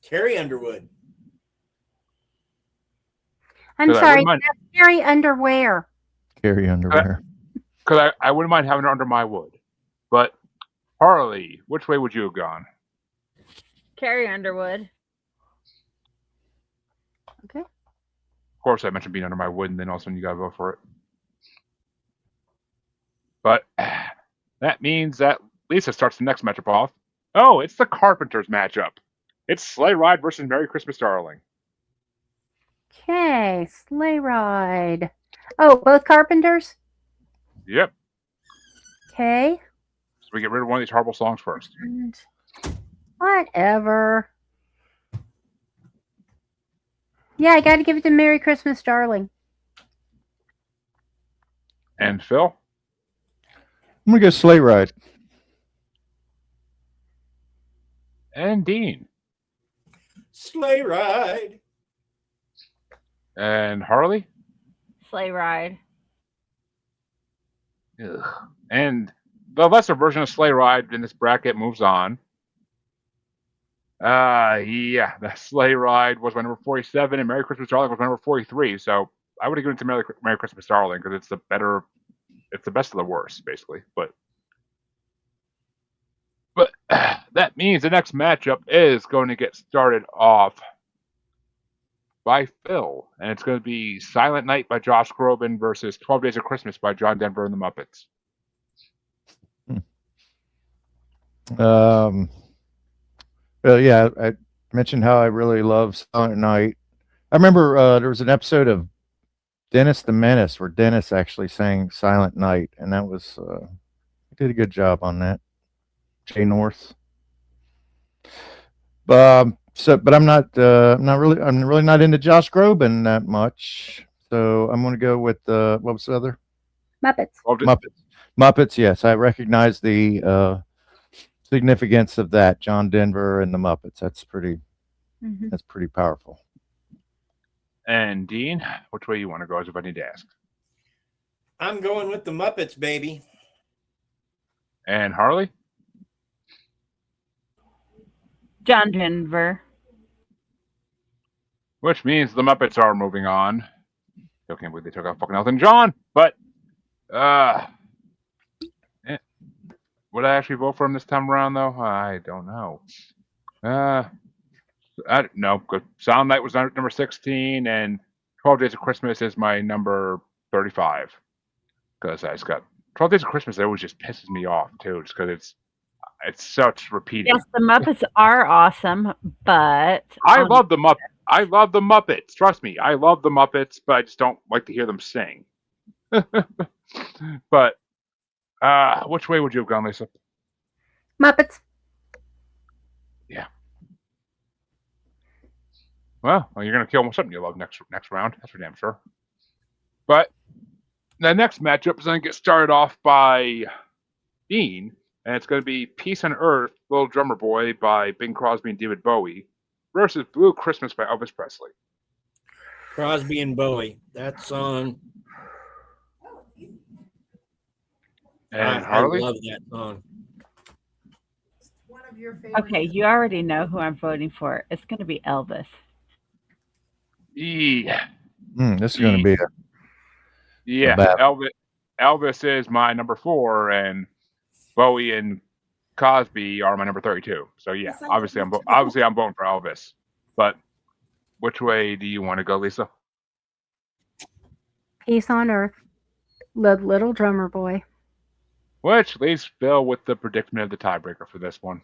Carrie Underwood. I'm 'Cause I sorry, wouldn't mind, that's Carrie Underwear. Carrie Underwear. because I wouldn't mind having her under my wood. But Harley, which way would you have gone? Carrie Underwood. Okay. Of course, I mentioned being under my wood, and then all of a sudden you got to vote for it. But that means that Lisa starts the next matchup off. Oh, it's the Carpenters matchup. It's Sleigh Ride versus Merry Christmas, Darling. Okay, Sleigh Ride. Oh, both Carpenters? Yep. Okay. So we get rid of one of these horrible songs first. And whatever. Yeah, I got to give it to Merry Christmas, Darling. And Phil? I'm gonna go Sleigh Ride. And Dean? Sleigh Ride. And Harley? Sleigh Ride. Ugh. And the lesser version of Sleigh Ride in this bracket moves on. Yeah, the Sleigh Ride was my number 47, and Merry Christmas, Darling was my number 43. So I would have given it to Merry Christmas, Darling, because it's the best of the worst, basically. But that means the next matchup is going to get started off by Phil, and it's going to be Silent Night by Josh Groban versus 12 Days of Christmas by John Denver and the Muppets. Well, yeah, I mentioned how I really love Silent Night. I remember there was an episode of Dennis the Menace where Dennis actually sang Silent Night, and that was did a good job on that. Jay North. But I'm really not into Josh Groban that much. So I'm going to go with what was the other? Muppets. Muppets. Yes, I recognize the significance of that. John Denver and the Muppets. That's pretty powerful. And Dean, which way you want to go? As if I need to ask. I'm going with the Muppets, baby. And Harley? John Denver. Which means the Muppets are moving on. Still can't believe they took out fucking Elton John. But would I actually vote for him this time around, though? I don't know. I don't know. Good. Silent Night was number 16, and 12 Days of Christmas is my number 35. Because I just got 12 Days of Christmas. It always just pisses me off too, just because it's such repeating. Yes, the Muppets are awesome, but I love the Muppets. I love the Muppets. Trust me, I love the Muppets, but I just don't like to hear them sing. But which way would you have gone, Lisa? Muppets. Yeah. Well, you're gonna kill something you love next round. That's for damn sure. But the next matchup is gonna get started off by Dean, and it's gonna be "Peace on Earth, Little Drummer Boy" by Bing Crosby and David Bowie versus "Blue Christmas" by Elvis Presley. Crosby and Bowie. That song. And I Harley? love that song. okay, you already know who I'm voting for. It's going to be Elvis. Yeah. This is going to be Yeah. battle. Elvis is my number 4, and Bowie and Cosby are my number 32. So yeah, obviously I'm voting for Elvis. But which way do you want to go, Lisa? Peace on Earth. Little Drummer Boy. Which leaves Phil with the predicament of the tiebreaker for this one.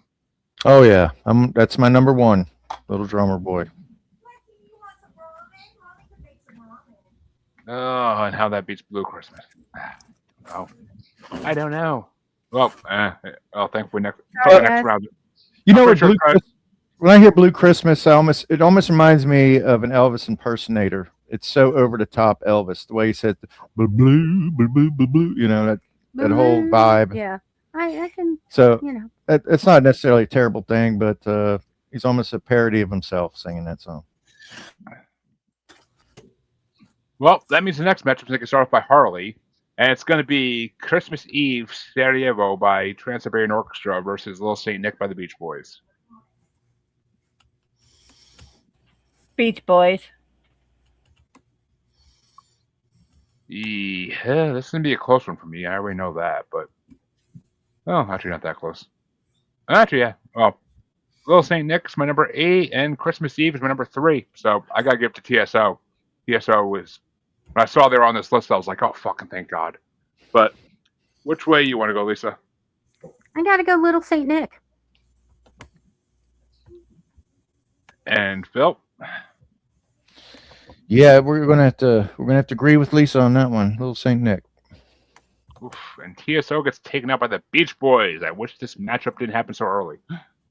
Oh yeah, that's my number 1, Little Drummer Boy. Oh, and how that beats Blue Christmas. Oh, I don't know. Well, thankfully next round. You know what? Sure When I hear Blue Christmas, it almost reminds me of an Elvis impersonator. It's so over the top Elvis, the way he said blue, blue, blue, blue, blue. You know that whole vibe. Yeah, I can. So you know, it's not necessarily a terrible thing, but he's almost a parody of himself singing that song. Well, that means the next matchup is going to start off by Harley, and it's going to be Christmas Eve Sarajevo by Trans-Siberian Orchestra versus Little Saint Nick by the Beach Boys. Beach Boys. Yeah, this is going to be a close one for me. I already know that, but... Oh, actually not that close. Actually, yeah. Well, Little Saint Nick's my number 8, and Christmas Eve is my number 3. So I got to give it to TSO. TSO was... When I saw they were on this list, I was like, oh, fucking thank God. But which way you want to go, Lisa? I gotta go Little Saint Nick. And Phil? Yeah, we're gonna have to agree with Lisa on that one. Little Saint Nick. Oof, and TSO gets taken out by the Beach Boys. I wish this matchup didn't happen so early.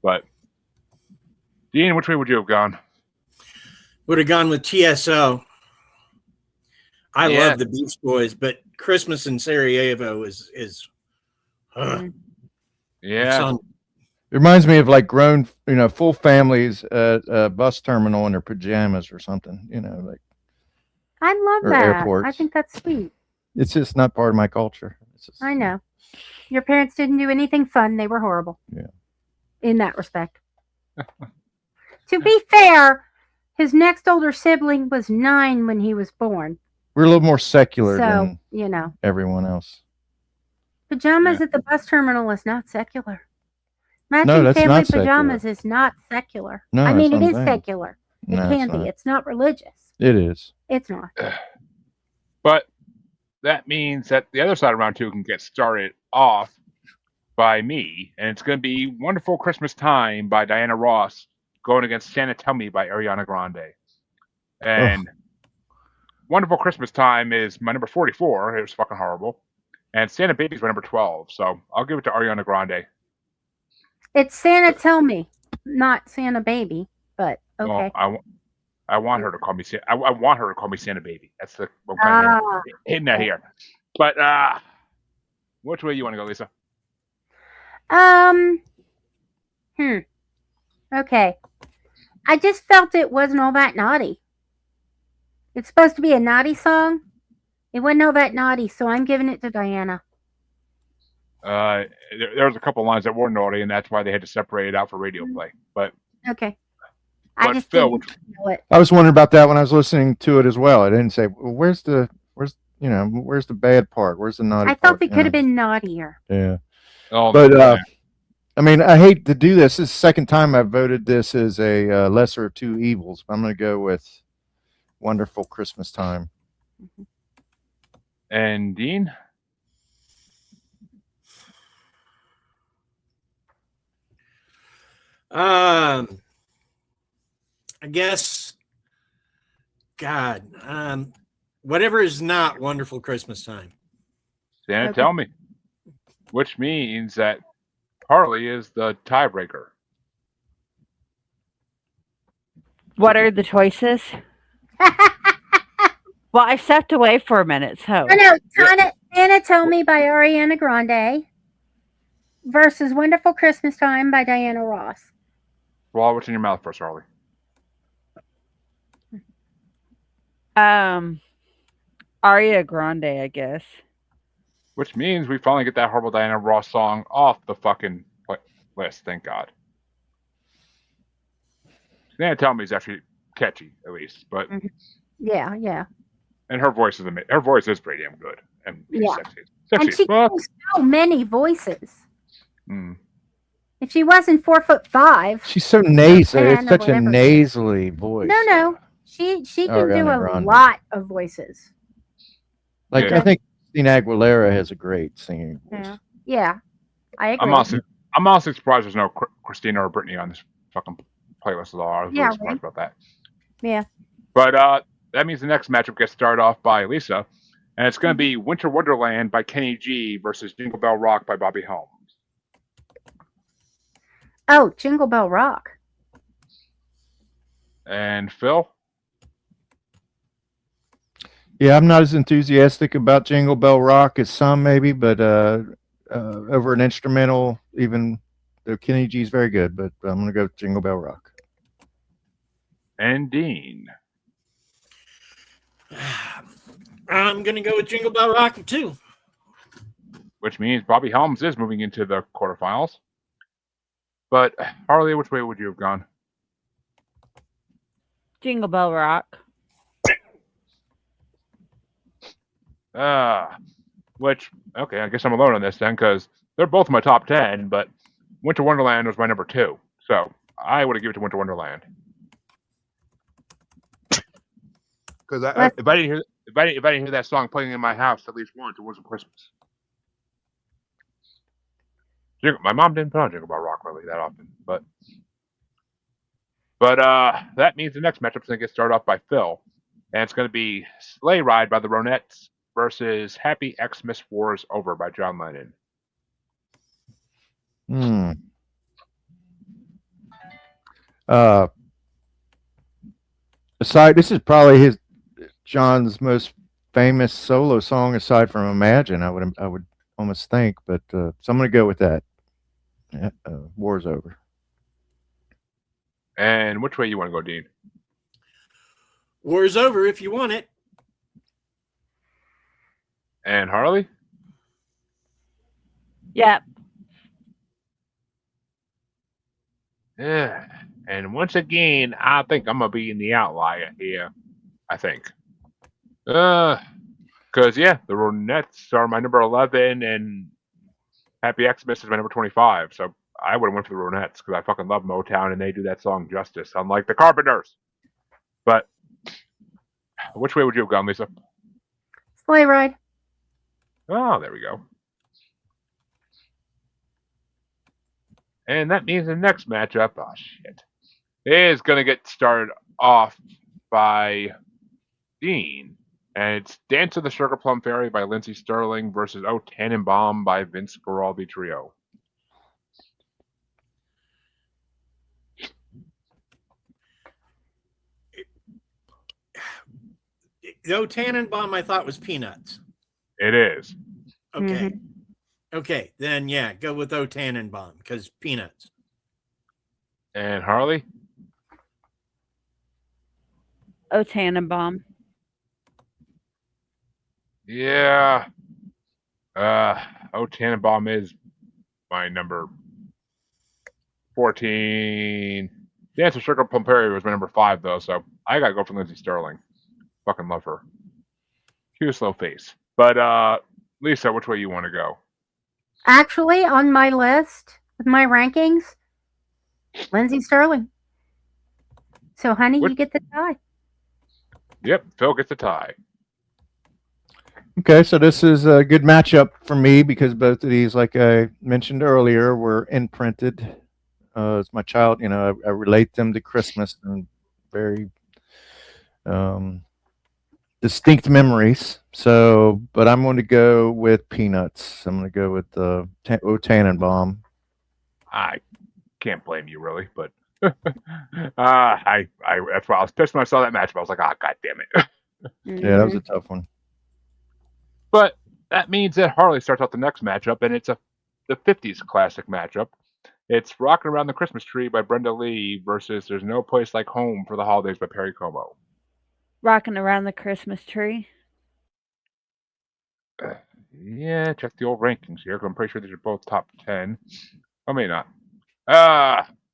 But Dean, which way would you have gone? Would have gone with TSO. I Yeah. love the Beach Boys, but Christmas in Sarajevo is Yeah. it's on- It reminds me of like grown, full families at a bus terminal in their pajamas or something. Like I love Or that. I airports. think that's sweet. it's just not part of my culture. It's just, I know. Your parents didn't do anything fun. They were horrible. Yeah. In that respect. To be fair, his next older sibling was 9 when he was born. We're a little more secular So, than everyone else. pajamas Yeah. at the bus terminal is not secular. No, Matching that's family not secular. pajamas is not secular. No, I that's mean, what it I'm is saying. secular. It No, can it's be. not. It's not religious. It is. It's not. But that means that the other side of round 2 can get started off by me, and it's going to be Wonderful Christmas Time by Diana Ross going against Santa Tell Me by Ariana Grande. And Wonderful Christmas Time is my number 44. It was fucking horrible. And Santa Baby's my number 12. So I'll give it to Ariana Grande. It's Santa Tell Me, not Santa Baby, but okay. Well, I want her to call me I want her to call me Santa Baby. That's the what I'm kind of hitting that here. But which way you want to go, Lisa? Okay. I just felt it wasn't all that naughty. It's supposed to be a naughty song. It wasn't all that naughty, so I'm giving it to Diana. There was a couple lines that were naughty, and that's why they had to separate it out for radio play. But Okay. I But just Phil, didn't know it. I was wondering about that when I was listening to it as well. I didn't say, well, where's the bad part? Where's the naughty I part? felt it could have been naughtier. Yeah. oh, But yeah. I mean, I hate to do this. This is the second time I've voted this as a lesser of two evils. I'm going to go with Wonderful Christmas Time. And Dean, I guess, God, whatever is not Wonderful Christmas Time. Santa Okay. Tell Me, which means that Harley is the tiebreaker. What are the choices? Well, I stepped away for a minute, so I know. Santa Tell Me by Ariana Grande versus Wonderful Christmas Time by Diana Ross. Swallow what's in your mouth first, Harley. Aria Grande, I guess. Which means we finally get that horrible Diana Ross song off the fucking list. Thank God. Santa Tell Me is actually catchy, at least, but Yeah. and her voice is amazing. Her voice is pretty damn good and she's Yeah. sexy. And Sexy she as fuck. has so many voices. Mm. If she wasn't 4'5", She's so nasal. Man, It's such a whatever. nasally voice. no, she can do Ariana a Grande. lot of voices. Like, Yeah. I think Christina Aguilera has a great singing voice. Yeah, I agree. I'm honestly surprised there's no Christina or Brittany on this fucking playlist at all. I was Yeah, really surprised about that. Yeah. But that means the next matchup gets started off by Lisa, and it's going to be Winter Wonderland by Kenny G versus Jingle Bell Rock by Bobby Holmes. Oh, Jingle Bell Rock. And Phil? Yeah, I'm not as enthusiastic about Jingle Bell Rock as some maybe, but over an instrumental, even though Kenny G is very good, but I'm going to go with Jingle Bell Rock. And Dean. I'm going to go with Jingle Bell Rock too. Which means Bobby Helms is moving into the quarterfinals. But Harley, which way would you have gone? Jingle Bell Rock. Which, okay, I guess I'm alone on this then, because they're both my top 10, but Winter Wonderland was my number 2. So I would have given it to Winter Wonderland. Because if I didn't hear that song playing in my house at least once, it wasn't Christmas. My mom didn't put on Jingle Bell Rock really that often, but that means the next matchup's gonna get started off by Phil, and it's gonna be Sleigh Ride by the Ronettes versus Happy Xmas War's Over by John Lennon. This is probably John's most famous solo song aside from Imagine. I would almost think, but so I'm gonna go with that. Yeah, War's Over. And which way you want to go, Dean? War's over if you want it. And Harley? Yep. Yeah. And once again, I think I'm gonna be in the outlier here. I think. Because yeah, the Ronettes are my number 11, and Happy Xmas is my number 25. So I would have went for the Ronettes because I fucking love Motown and they do that song justice, unlike the Carpenters. But which way would you have gone, Lisa? Sleigh Ride. Oh, there we go. And that means the next matchup, oh shit, is going to get started off by Dean. And it's Dance of the Sugar Plum Fairy by Lindsey Sterling versus Oh Tannenbaum by Vince Guaraldi Trio. Though Tannenbaum I thought was Peanuts. It is. Okay. Okay, then yeah, go with O Tannenbaum because Peanuts. And Harley? Oh, Tannenbaum. Yeah. Oh Tannenbaum is my number 14. Dance of Sugar Plum Fairy was my number 5 though, so I gotta go for Lindsey Sterling. Fucking love her. Cue slow face. But Lisa, which way you want to go? Actually, on my list with my rankings, Lindsey Sterling. So, honey, you get the tie. Yep, Phil gets a tie. Okay, so this is a good matchup for me because both of these, like I mentioned earlier, were imprinted. As my child, I relate them to Christmas and very distinct memories. So, but I'm going to go with Peanuts. I'm going to go with O Tannenbaum. I can't blame you really, but I that's why I was pissed when I saw that matchup. I was like, god damn it. Yeah, that was a tough one. But that means that Harley starts out the next matchup, and it's the 50s classic matchup. It's Rockin' Around the Christmas Tree by Brenda Lee versus There's No Place Like Home for the Holidays by Perry Como. Rocking Around the Christmas Tree. Yeah, check the old rankings here, 'cause I'm pretty sure these are both top 10. Oh, maybe not.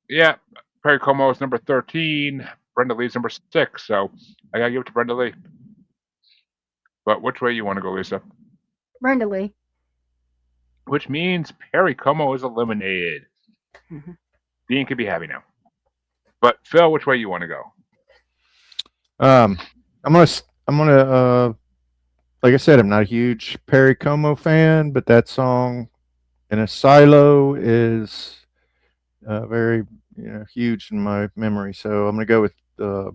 Yeah, Perry Como is number 13. Brenda Lee's number 6, so I gotta give it to Brenda Lee. But which way you want to go, Lisa? Brenda Lee. Which means Perry Como is eliminated. Dean can be happy now. But Phil, which way you want to go? I'm gonna like I said, I'm not a huge Perry Como fan, but that song in a silo is very huge in my memory. So I'm gonna go with it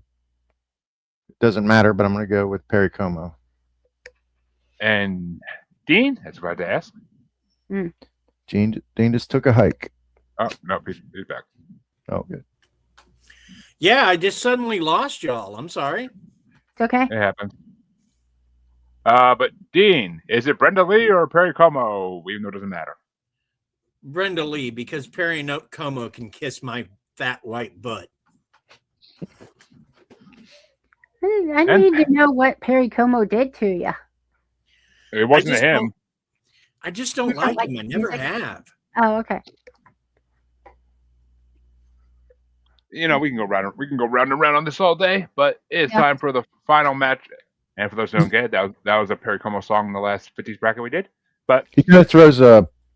doesn't matter, but I'm gonna go with Perry Como. And Dean, that's what I had to ask. Dean just took a hike. Oh no, he's back. Oh, good. Yeah, I just suddenly lost y'all. I'm sorry. It's okay. It happened. But Dean, is it Brenda Lee or Perry Como? Even though it doesn't matter. Brenda Lee, because Perry Como can kiss my fat white butt. I And- need to know what Perry Como did to you. It wasn't just him. I just don't You don't like like him. I never music? have. Oh, okay. You know, we can go round and round on this all day, but it's Yeah. time for the final match. And for those who don't get it, that was a Perry Como song in the last 50s bracket we did. But He kind of throws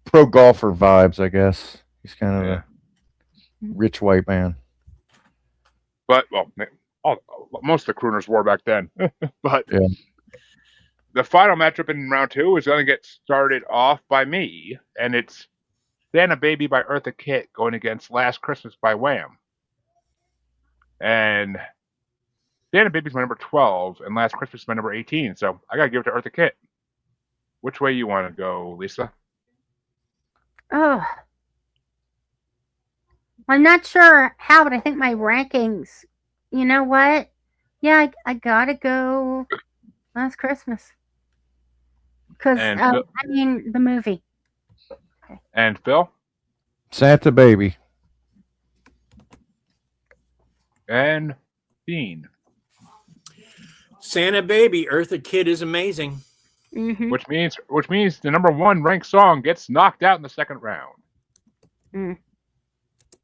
pro golfer vibes, I guess. He's kind of yeah. a rich white man. But most of the crooners wore back then. But Yeah. the final matchup in round 2 is going to get started off by me, and it's Santa Baby by Eartha Kitt going against Last Christmas by Wham. And Santa Baby's my number 12, and Last Christmas is my number 18, so I got to give it to Eartha Kitt. Which way you want to go, Lisa? Oh. I'm not sure how, but I think my rankings. You know what? Yeah, I gotta go Last Christmas. Because, And I Phil- mean, the movie. And Phil? Santa Baby. And Dean. Santa Baby, Eartha Kitt is amazing. Mm-hmm. Which means the number 1 ranked song gets knocked out in the second round. Mm.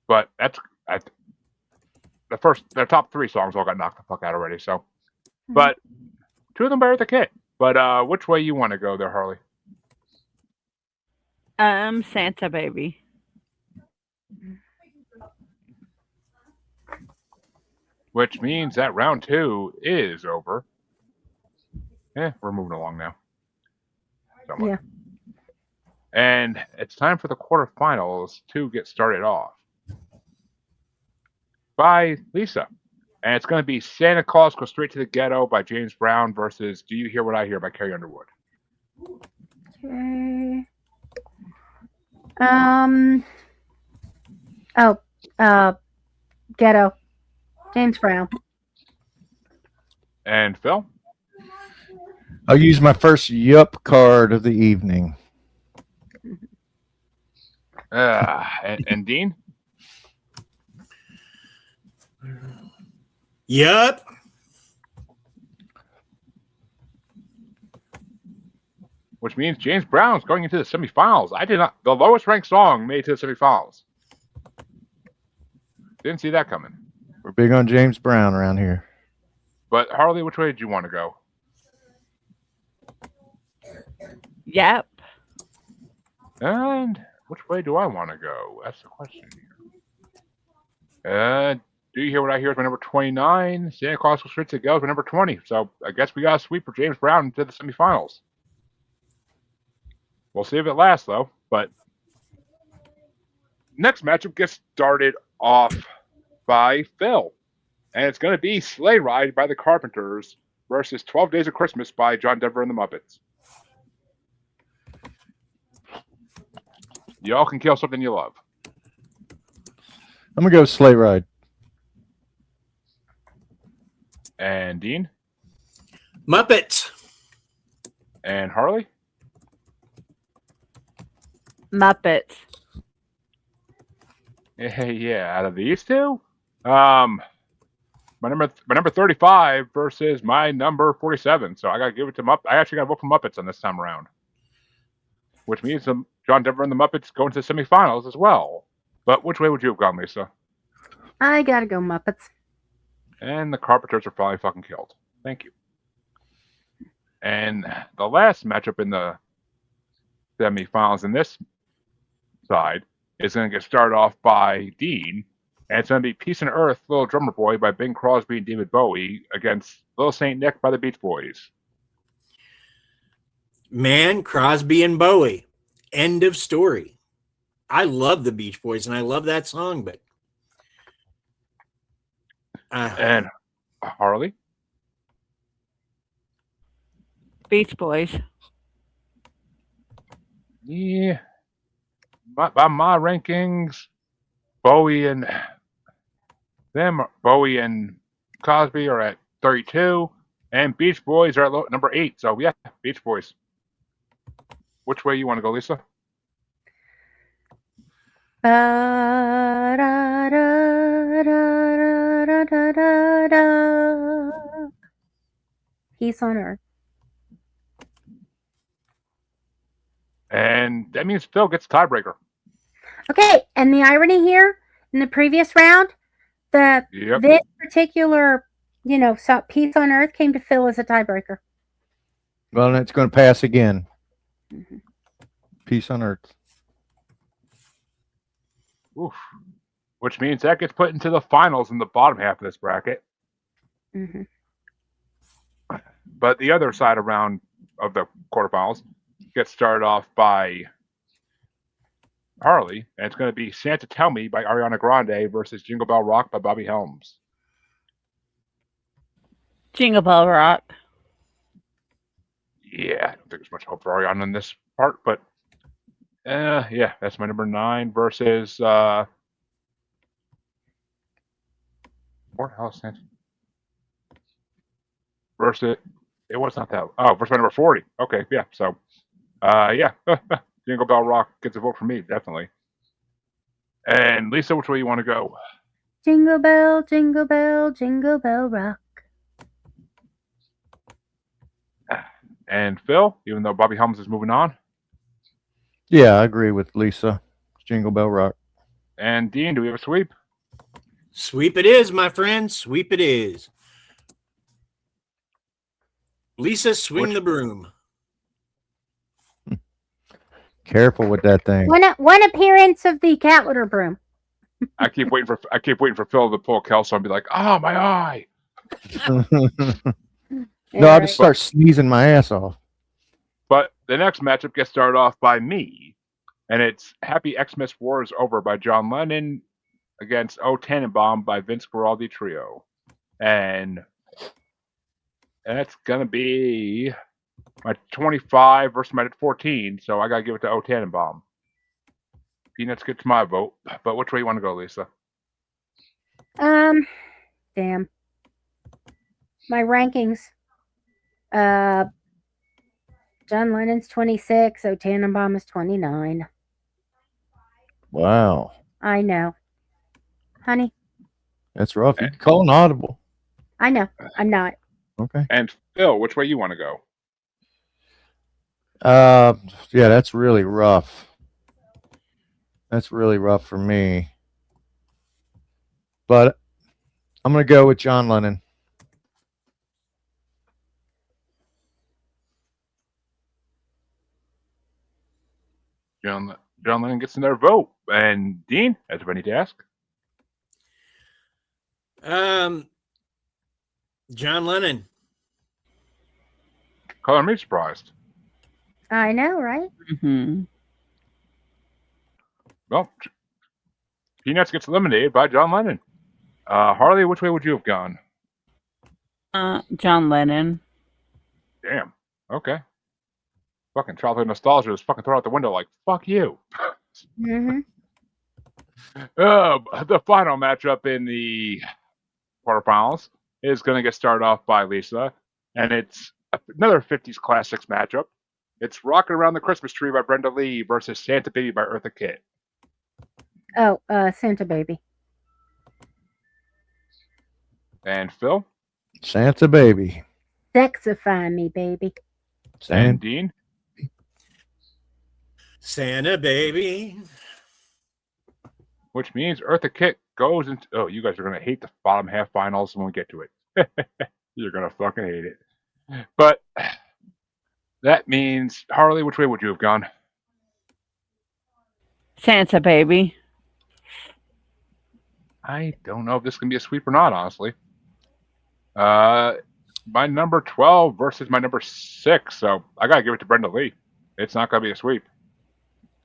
But that's the top 3 songs all got knocked the fuck out already. So, but 2 of them by Eartha Kitt. But which way you want to go there, Harley? Santa Baby. Which means that round 2 is over. We're moving along now. Somewhat. Yeah. And it's time for the quarterfinals to get started off by Lisa. And it's going to be Santa Claus Goes Straight to the Ghetto by James Brown versus Do You Hear What I Hear by Carrie Underwood. Okay. Ghetto. James Brown. And Phil? I'll use my first yup card of the evening. And Dean? Yup. Which means James Brown's going into the semifinals. The lowest ranked song made it to the semifinals. Didn't see that coming. We're big on James Brown around here. But Harley, which way did you want to go? Yep. And which way do I want to go? That's the question here. Do You Hear What I Hear is my number 29. Santa Claus Goes Straight to the Ghetto is my number 20. So I guess we got a sweep for James Brown into the semifinals. We'll see if it lasts, though. But next matchup gets started off by Phil. And it's going to be Sleigh Ride by the Carpenters versus 12 Days of Christmas by John Denver and the Muppets. Y'all can kill something you love. I'm going to go Sleigh Ride. And Dean? Muppets. And Harley? Muppets. Yeah, out of these two? My number 35 versus my number 47. So I gotta give it to Muppets. I actually gotta vote for Muppets on this time around. Which means John Denver and the Muppets go into the semifinals as well. But which way would you have gone, Lisa? I gotta go Muppets. And the Carpenters are finally fucking killed. Thank you. And the last matchup in the semifinals in this side is going to get started off by Dean, and it's going to be Peace and Earth, Little Drummer Boy by Bing Crosby and David Bowie against Little Saint Nick by the Beach Boys. Man, Crosby and Bowie. End of story. I love the Beach Boys, and I love that song, but... And Harley? Beach Boys. Yeah. By my rankings, Bowie and Cosby are at 32, and Beach Boys are at number 8. So yeah, Beach Boys. Which way you want to go, Lisa? Peace on Earth. And that means Phil gets tiebreaker. Okay, and the irony here in the previous round, this particular, so Peace on Earth came to Phil as a tiebreaker. Well, and it's going to pass again. Mm-hmm. Peace on Earth. Oof. Which means that gets put into the finals in the bottom half of this bracket. Mm-hmm. But the other side around of the quarterfinals gets started off by Harley, and it's going to be Santa Tell Me by Ariana Grande versus Jingle Bell Rock by Bobby Helms. Jingle Bell Rock. Yeah, I don't think there's much hope for Ariana in this part, but yeah, that's my number 9 versus what the hell is Santa? Versus it was not that. Oh, versus my number 40. Okay, yeah. So, yeah, Jingle Bell Rock gets a vote for me, definitely. And Lisa, which way you want to go? Jingle bell, jingle bell, jingle bell rock. And Phil, even though Bobby Helms is moving on. Yeah, I agree with Lisa. Jingle Bell Rock. And Dean, do we have a sweep? Sweep it is, my friend. Sweep it is. Lisa, swing the broom. Careful with that thing. One appearance of the cat litter broom. I keep waiting for Phil to pull Kelso and be like, "Oh, my eye." No, I'll just start sneezing my ass off. But the next matchup gets started off by me, and it's Happy Xmas War is Over by John Lennon against O Tannenbaum by Vince Guaraldi Trio. And that's going to be my 25 versus my 14, so I got to give it to O Tannenbaum. Peanuts gets my vote, but which way you want to go, Lisa? Damn. My rankings. John Lennon's 26, O Tannenbaum is 29. Wow. I know. Honey. That's rough. You can call an audible. I know. I'm not. Okay. And Phil, which way you want to go? Yeah, that's really rough. That's really rough for me. But I'm going to go with John Lennon. John Lennon gets another vote. And Dean, as I need to ask. John Lennon. Color me surprised. I know, right? Mm-hmm. Well, Peanuts gets eliminated by John Lennon. Harley, which way would you have gone? John Lennon. Damn. Okay. Fucking childhood nostalgia is fucking thrown out the window like, fuck you. Mm-hmm. The final matchup in the quarterfinals is going to get started off by Lisa, and it's another 50s classics matchup. It's Rockin' Around the Christmas Tree by Brenda Lee versus Santa Baby by Eartha Kitt. Oh, Santa Baby. And Phil? Santa Baby. Sexify me, baby. And Dean? Santa Baby. Which means Eartha Kitt goes into... Oh, you guys are going to hate the bottom half finals when we get to it. You're going to fucking hate it. But that means, Harley, which way would you have gone? Santa Baby. I don't know if this can be a sweep or not, honestly. My number 12 versus my number 6, so I gotta give it to Brenda Lee. It's not gonna be a sweep.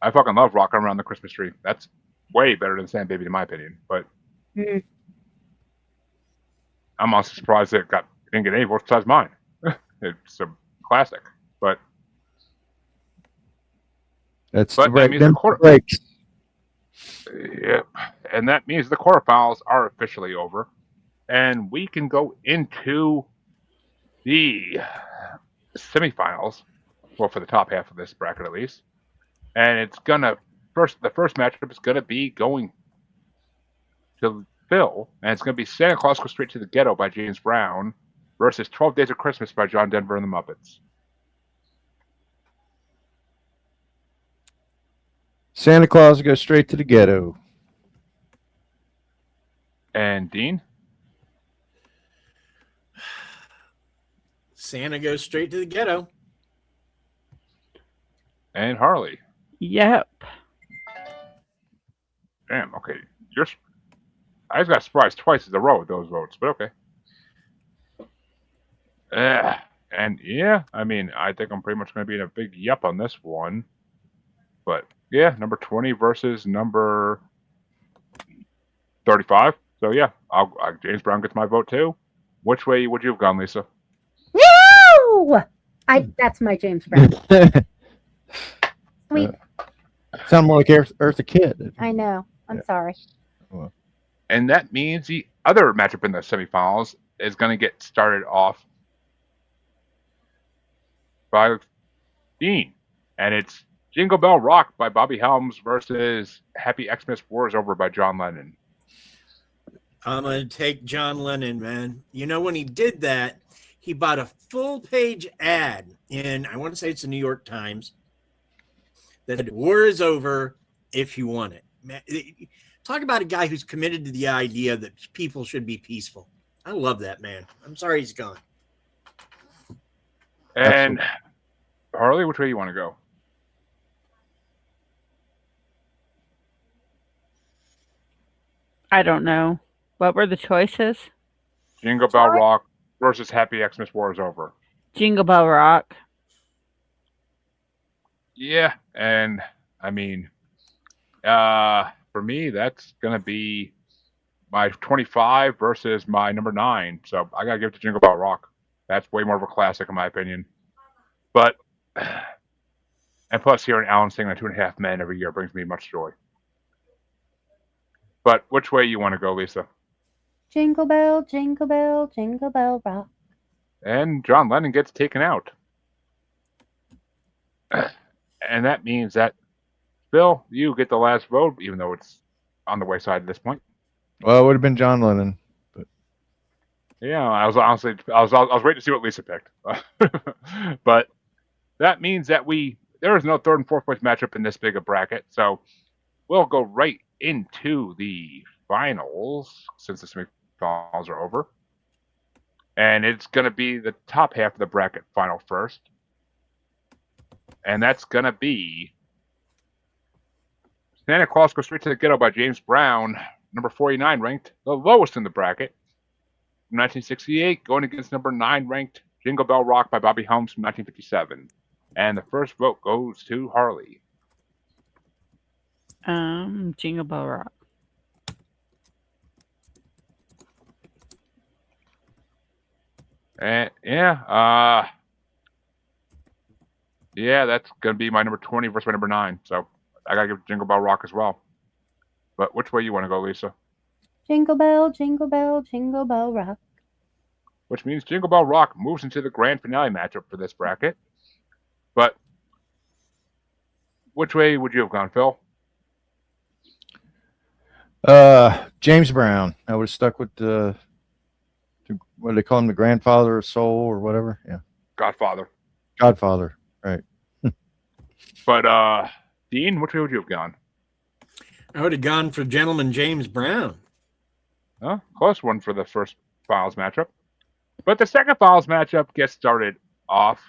I fucking love Rockin' Around the Christmas Tree. That's way better than Santa Baby, in my opinion. But I'm also surprised it didn't get any votes besides mine. It's a classic, but that's but that means the breaks. Yep, and that means the quarterfinals are officially over, and we can go into the semifinals. Well, for the top half of this bracket, at least. And it's the first matchup is gonna be going to Phil, and it's gonna be Santa Claus Goes Straight to the Ghetto by James Brown versus 12 Days of Christmas by John Denver and the Muppets. Santa Claus goes straight to the ghetto. And Dean? Santa goes straight to the ghetto. And Harley. Yep. Damn, okay. I just got surprised twice in a row with those votes, but okay. And yeah, I mean, I think I'm pretty much going to be in a big yup on this one. But yeah, number 20 versus number 35. So yeah, James Brown gets my vote too. Which way would you have gone, Lisa? No! That's my James Brown. Sweet. Sound more like Eartha Kitt. I know. I'm sorry. And that means the other matchup in the semifinals is going to get started off by Dean. And it's Jingle Bell Rock by Bobby Helms versus Happy Xmas War is Over by John Lennon. I'm going to take John Lennon, man. You know, when he did that, he bought a full-page ad in, I want to say it's the New York Times, that said, war is over if you want it. Man, talk about a guy who's committed to the idea that people should be peaceful. I love that man. I'm sorry he's gone. And Harley, which way you want to go? I don't know. What were the choices? Jingle Bell Rock versus Happy Xmas War is Over. Jingle Bell Rock. Yeah, and I mean, for me, that's going to be my 25 versus my number 9. So I got to give it to Jingle Bell Rock. That's way more of a classic, in my opinion. But, and plus hearing Alan sing the 2.5 Men every year brings me much joy. But which way you want to go, Lisa? Jingle bell, jingle bell, jingle bell rock. And John Lennon gets taken out. And that means that, Bill, you get the last vote, even though it's on the wayside at this point. Well, it would have been John Lennon. But yeah, I was honestly, I was waiting to see what Lisa picked. But that means that there is no third and fourth place matchup in this big a bracket. So we'll go right into the finals since the semifinals are over. And it's going to be the top half of the bracket final first. And that's going to be Santa Claus Goes Straight to the Ghetto by James Brown, number 49 ranked, the lowest in the bracket. From 1968, going against number 9 ranked Jingle Bell Rock by Bobby Helms from 1957. And the first vote goes to Harley. Jingle Bell Rock. And yeah, that's going to be my number 20 versus my number 9. So I got to give Jingle Bell Rock as well. But which way you want to go, Lisa? Jingle bell, jingle bell, jingle bell rock. Which means Jingle Bell Rock moves into the grand finale matchup for this bracket. But which way would you have gone, Phil? James Brown. I would have stuck with what do they call him, the grandfather of soul or whatever? Yeah. Godfather. Right. But Dean, which way would you have gone? I would have gone for Gentleman James Brown. Oh, close one for the first finals matchup. But the second finals matchup gets started off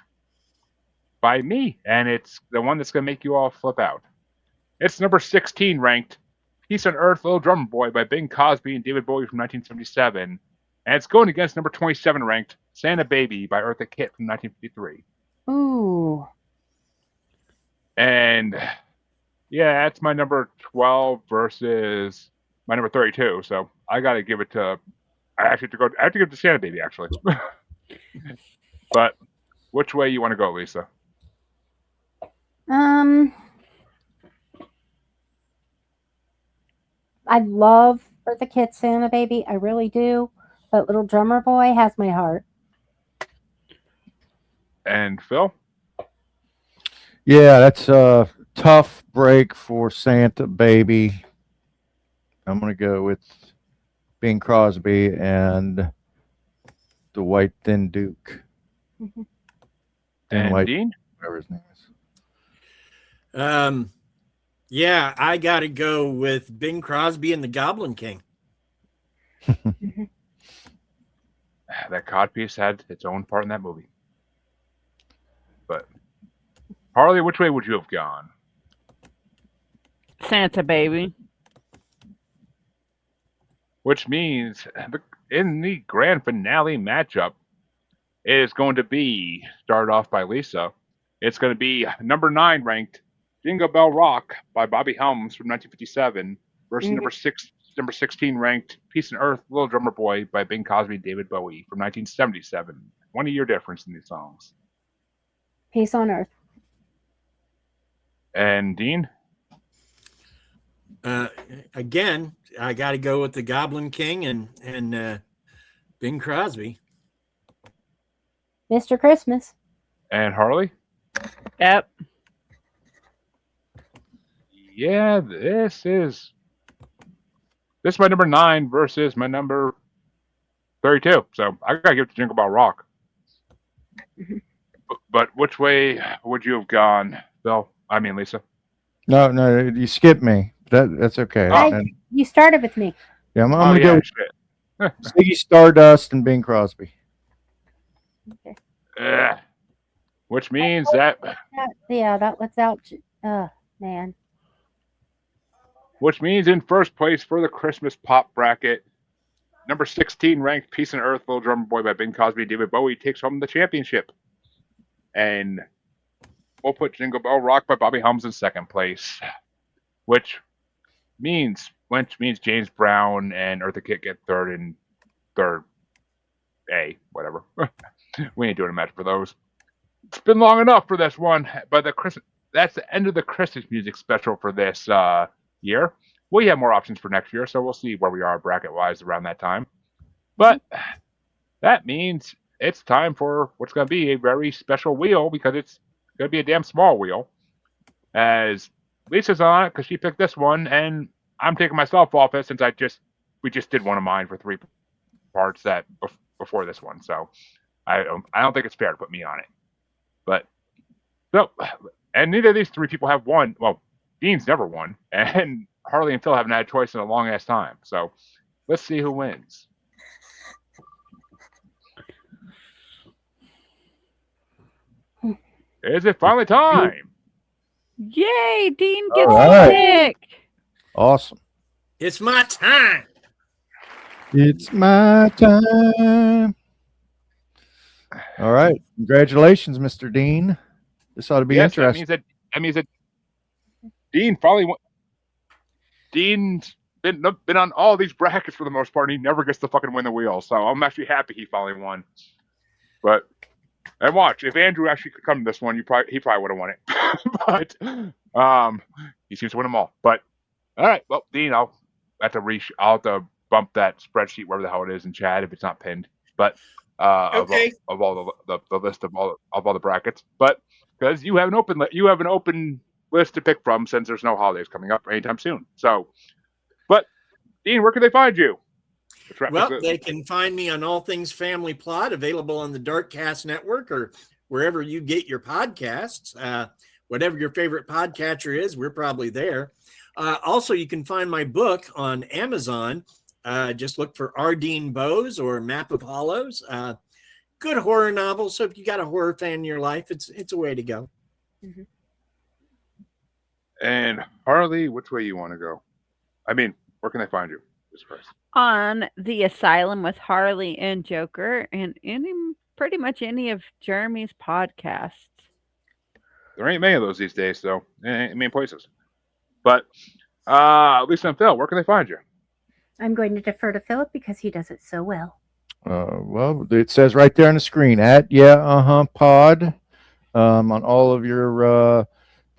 by me, and it's the one that's going to make you all flip out. It's number 16 ranked Peace on Earth, Little Drummer Boy by Bing Crosby and David Bowie from 1977. And it's going against number 27 ranked Santa Baby by Eartha Kitt from 1953. Ooh. And yeah, that's my number 12 versus my number 32. So I got to give it to, I have to give it to Santa Baby, actually. But which way you want to go, Lisa? I love Eartha Kitt, Santa Baby. I really do. But Little Drummer Boy has my heart. And Phil? Yeah, that's a tough break for Santa Baby. I'm going to go with Bing Crosby and the White Thin Duke. Mhm. Thin And White, Dean? whatever his name is. Yeah, I got to go with Bing Crosby and the Goblin King. That codpiece had its own part in that movie. But Harley, which way would you have gone? Santa baby. Which means in the grand finale matchup, it is going to be started off by Lisa. It's going to be number 9 ranked Jingle Bell Rock by Bobby Helms from 1957 versus number 16 ranked Peace and Earth Little Drummer Boy by Bing Crosby and David Bowie from 1977. 20-year difference in these songs. Peace on Earth. And Dean? Again, I got to go with the Goblin King and Bing Crosby. Mr. Christmas. And Harley? Yep. Yeah, this is my number 9 versus my number 32. So I gotta give it to Jingle Bell Rock. But which way would you have gone, Bill? I mean, Lisa. No, you skipped me. That's okay. You started with me. Yeah, I'm Oh, gonna yeah, go with shit. Ziggy Stardust and Bing Crosby. Which means that That was out. Oh, man. which means in first place for the Christmas pop bracket, number 16 ranked Peace and Earth Little Drummer Boy by Bing Crosby and David Bowie takes home the championship. And we'll put Jingle Bell Rock by Bobby Helms in second place. Which means James Brown and Eartha Kitt get third A, whatever. We ain't doing a match for those. It's been long enough for this one, but that's the end of the Christmas music special for this year. We have more options for next year, so we'll see where we are bracket-wise around that time. But that means it's time for what's going to be a very special wheel, because it's going to be a damn small wheel. As Lisa's on it because she picked this one, and I'm taking myself off it since we just did one of mine for 3 parts that before this one. So I don't think it's fair to put me on it. But so, and neither of these 3 people have won. Well, Dean's never won, and Harley and Phil haven't had a choice in a long ass time. So let's see who wins. Is it finally time? Yay! Dean gets All to right. pick. Awesome. It's my time. It's my time. All right. Congratulations, Mr. Dean. This ought to be interesting. That means that Dean finally won. Dean's been on all these brackets for the most part, and he never gets to fucking win the wheel. So I'm actually happy he finally won. But and watch, if Andrew actually could come to this one, he probably would have won it. But he seems to win them all. But all right, well, Dean, I'll have to bump that spreadsheet wherever the hell it is in chat if it's not pinned. But Okay. of all the list of all the brackets, but because you have an open list to pick from since there's no holidays coming up anytime soon. So, but Dean, where can they find you? Well, they can find me on All Things Family Plot, available on the Darkcast Network or wherever you get your podcasts. Whatever your favorite podcatcher is, we're probably there. Also, you can find my book on Amazon. Just look for Ardeen Bowes or Map of Hollows. Good horror novel. So if you got a horror fan in your life, it's a way to go. Mhm. And Harley, which way you want to go? I mean, where can they find you? Jesus Christ. On the Asylum with Harley and Joker, and pretty much any of Jeremy's podcasts. There ain't many of those these days, though. Ain't many places. But Lisa and Phil, where can they find you? I'm going to defer to Philip because he does it so well. Well, it says right there on the screen at pod on all of your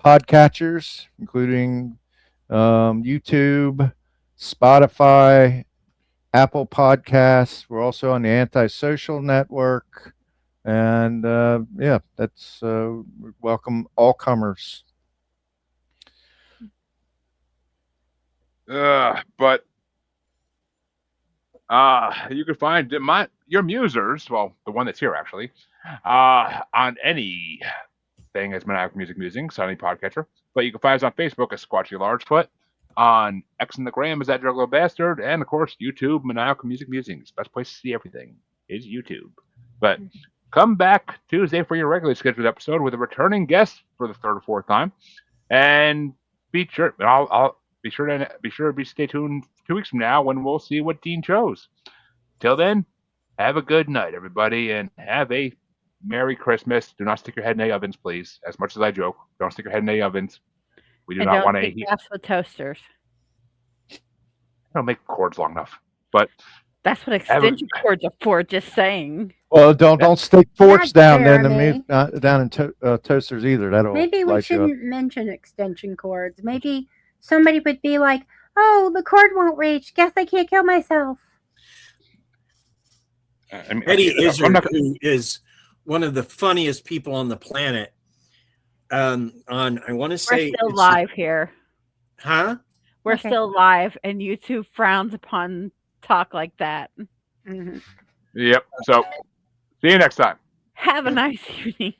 podcatchers, including YouTube, Spotify, Apple Podcasts. We're also on the Antisocial Network, and that's welcome all comers. But You can find your musers, well, the one that's here actually, on any thing as Maniacal Music Musings, on any podcatcher. But you can find us on Facebook as Squatchy Largefoot, on X and the Gram as that Juggalo Bastard, and of course YouTube Maniacal Music Musings. Best place to see everything is YouTube. But come back Tuesday for your regularly scheduled episode with a returning guest for the third or fourth time, and be sure. I'll be sure to stay tuned 2 weeks from now when we'll see what Dean chose. Till then, have a good night, everybody, and have a Merry Christmas. Do not stick your head in any ovens, please. As much as I joke, don't stick your head in any ovens. We do And not don't want to take heat. gas with toasters. I don't make cords long enough. But That's what extension cords are for. Just saying. Well, don't stick forks Not down then to Jeremy. move down in toasters either. That'll Maybe we light you up. shouldn't mention extension cords. Maybe somebody would be like, "Oh, the cord won't reach. Guess I can't kill myself." I mean, Eddie I'm Izzard, not- who is one of the funniest people on the planet. On I want to We're say still it's- live here. huh? We're Okay. still live, and YouTube frowns upon talk like that. Mhm. Yep. So, see you next time. Have a nice evening.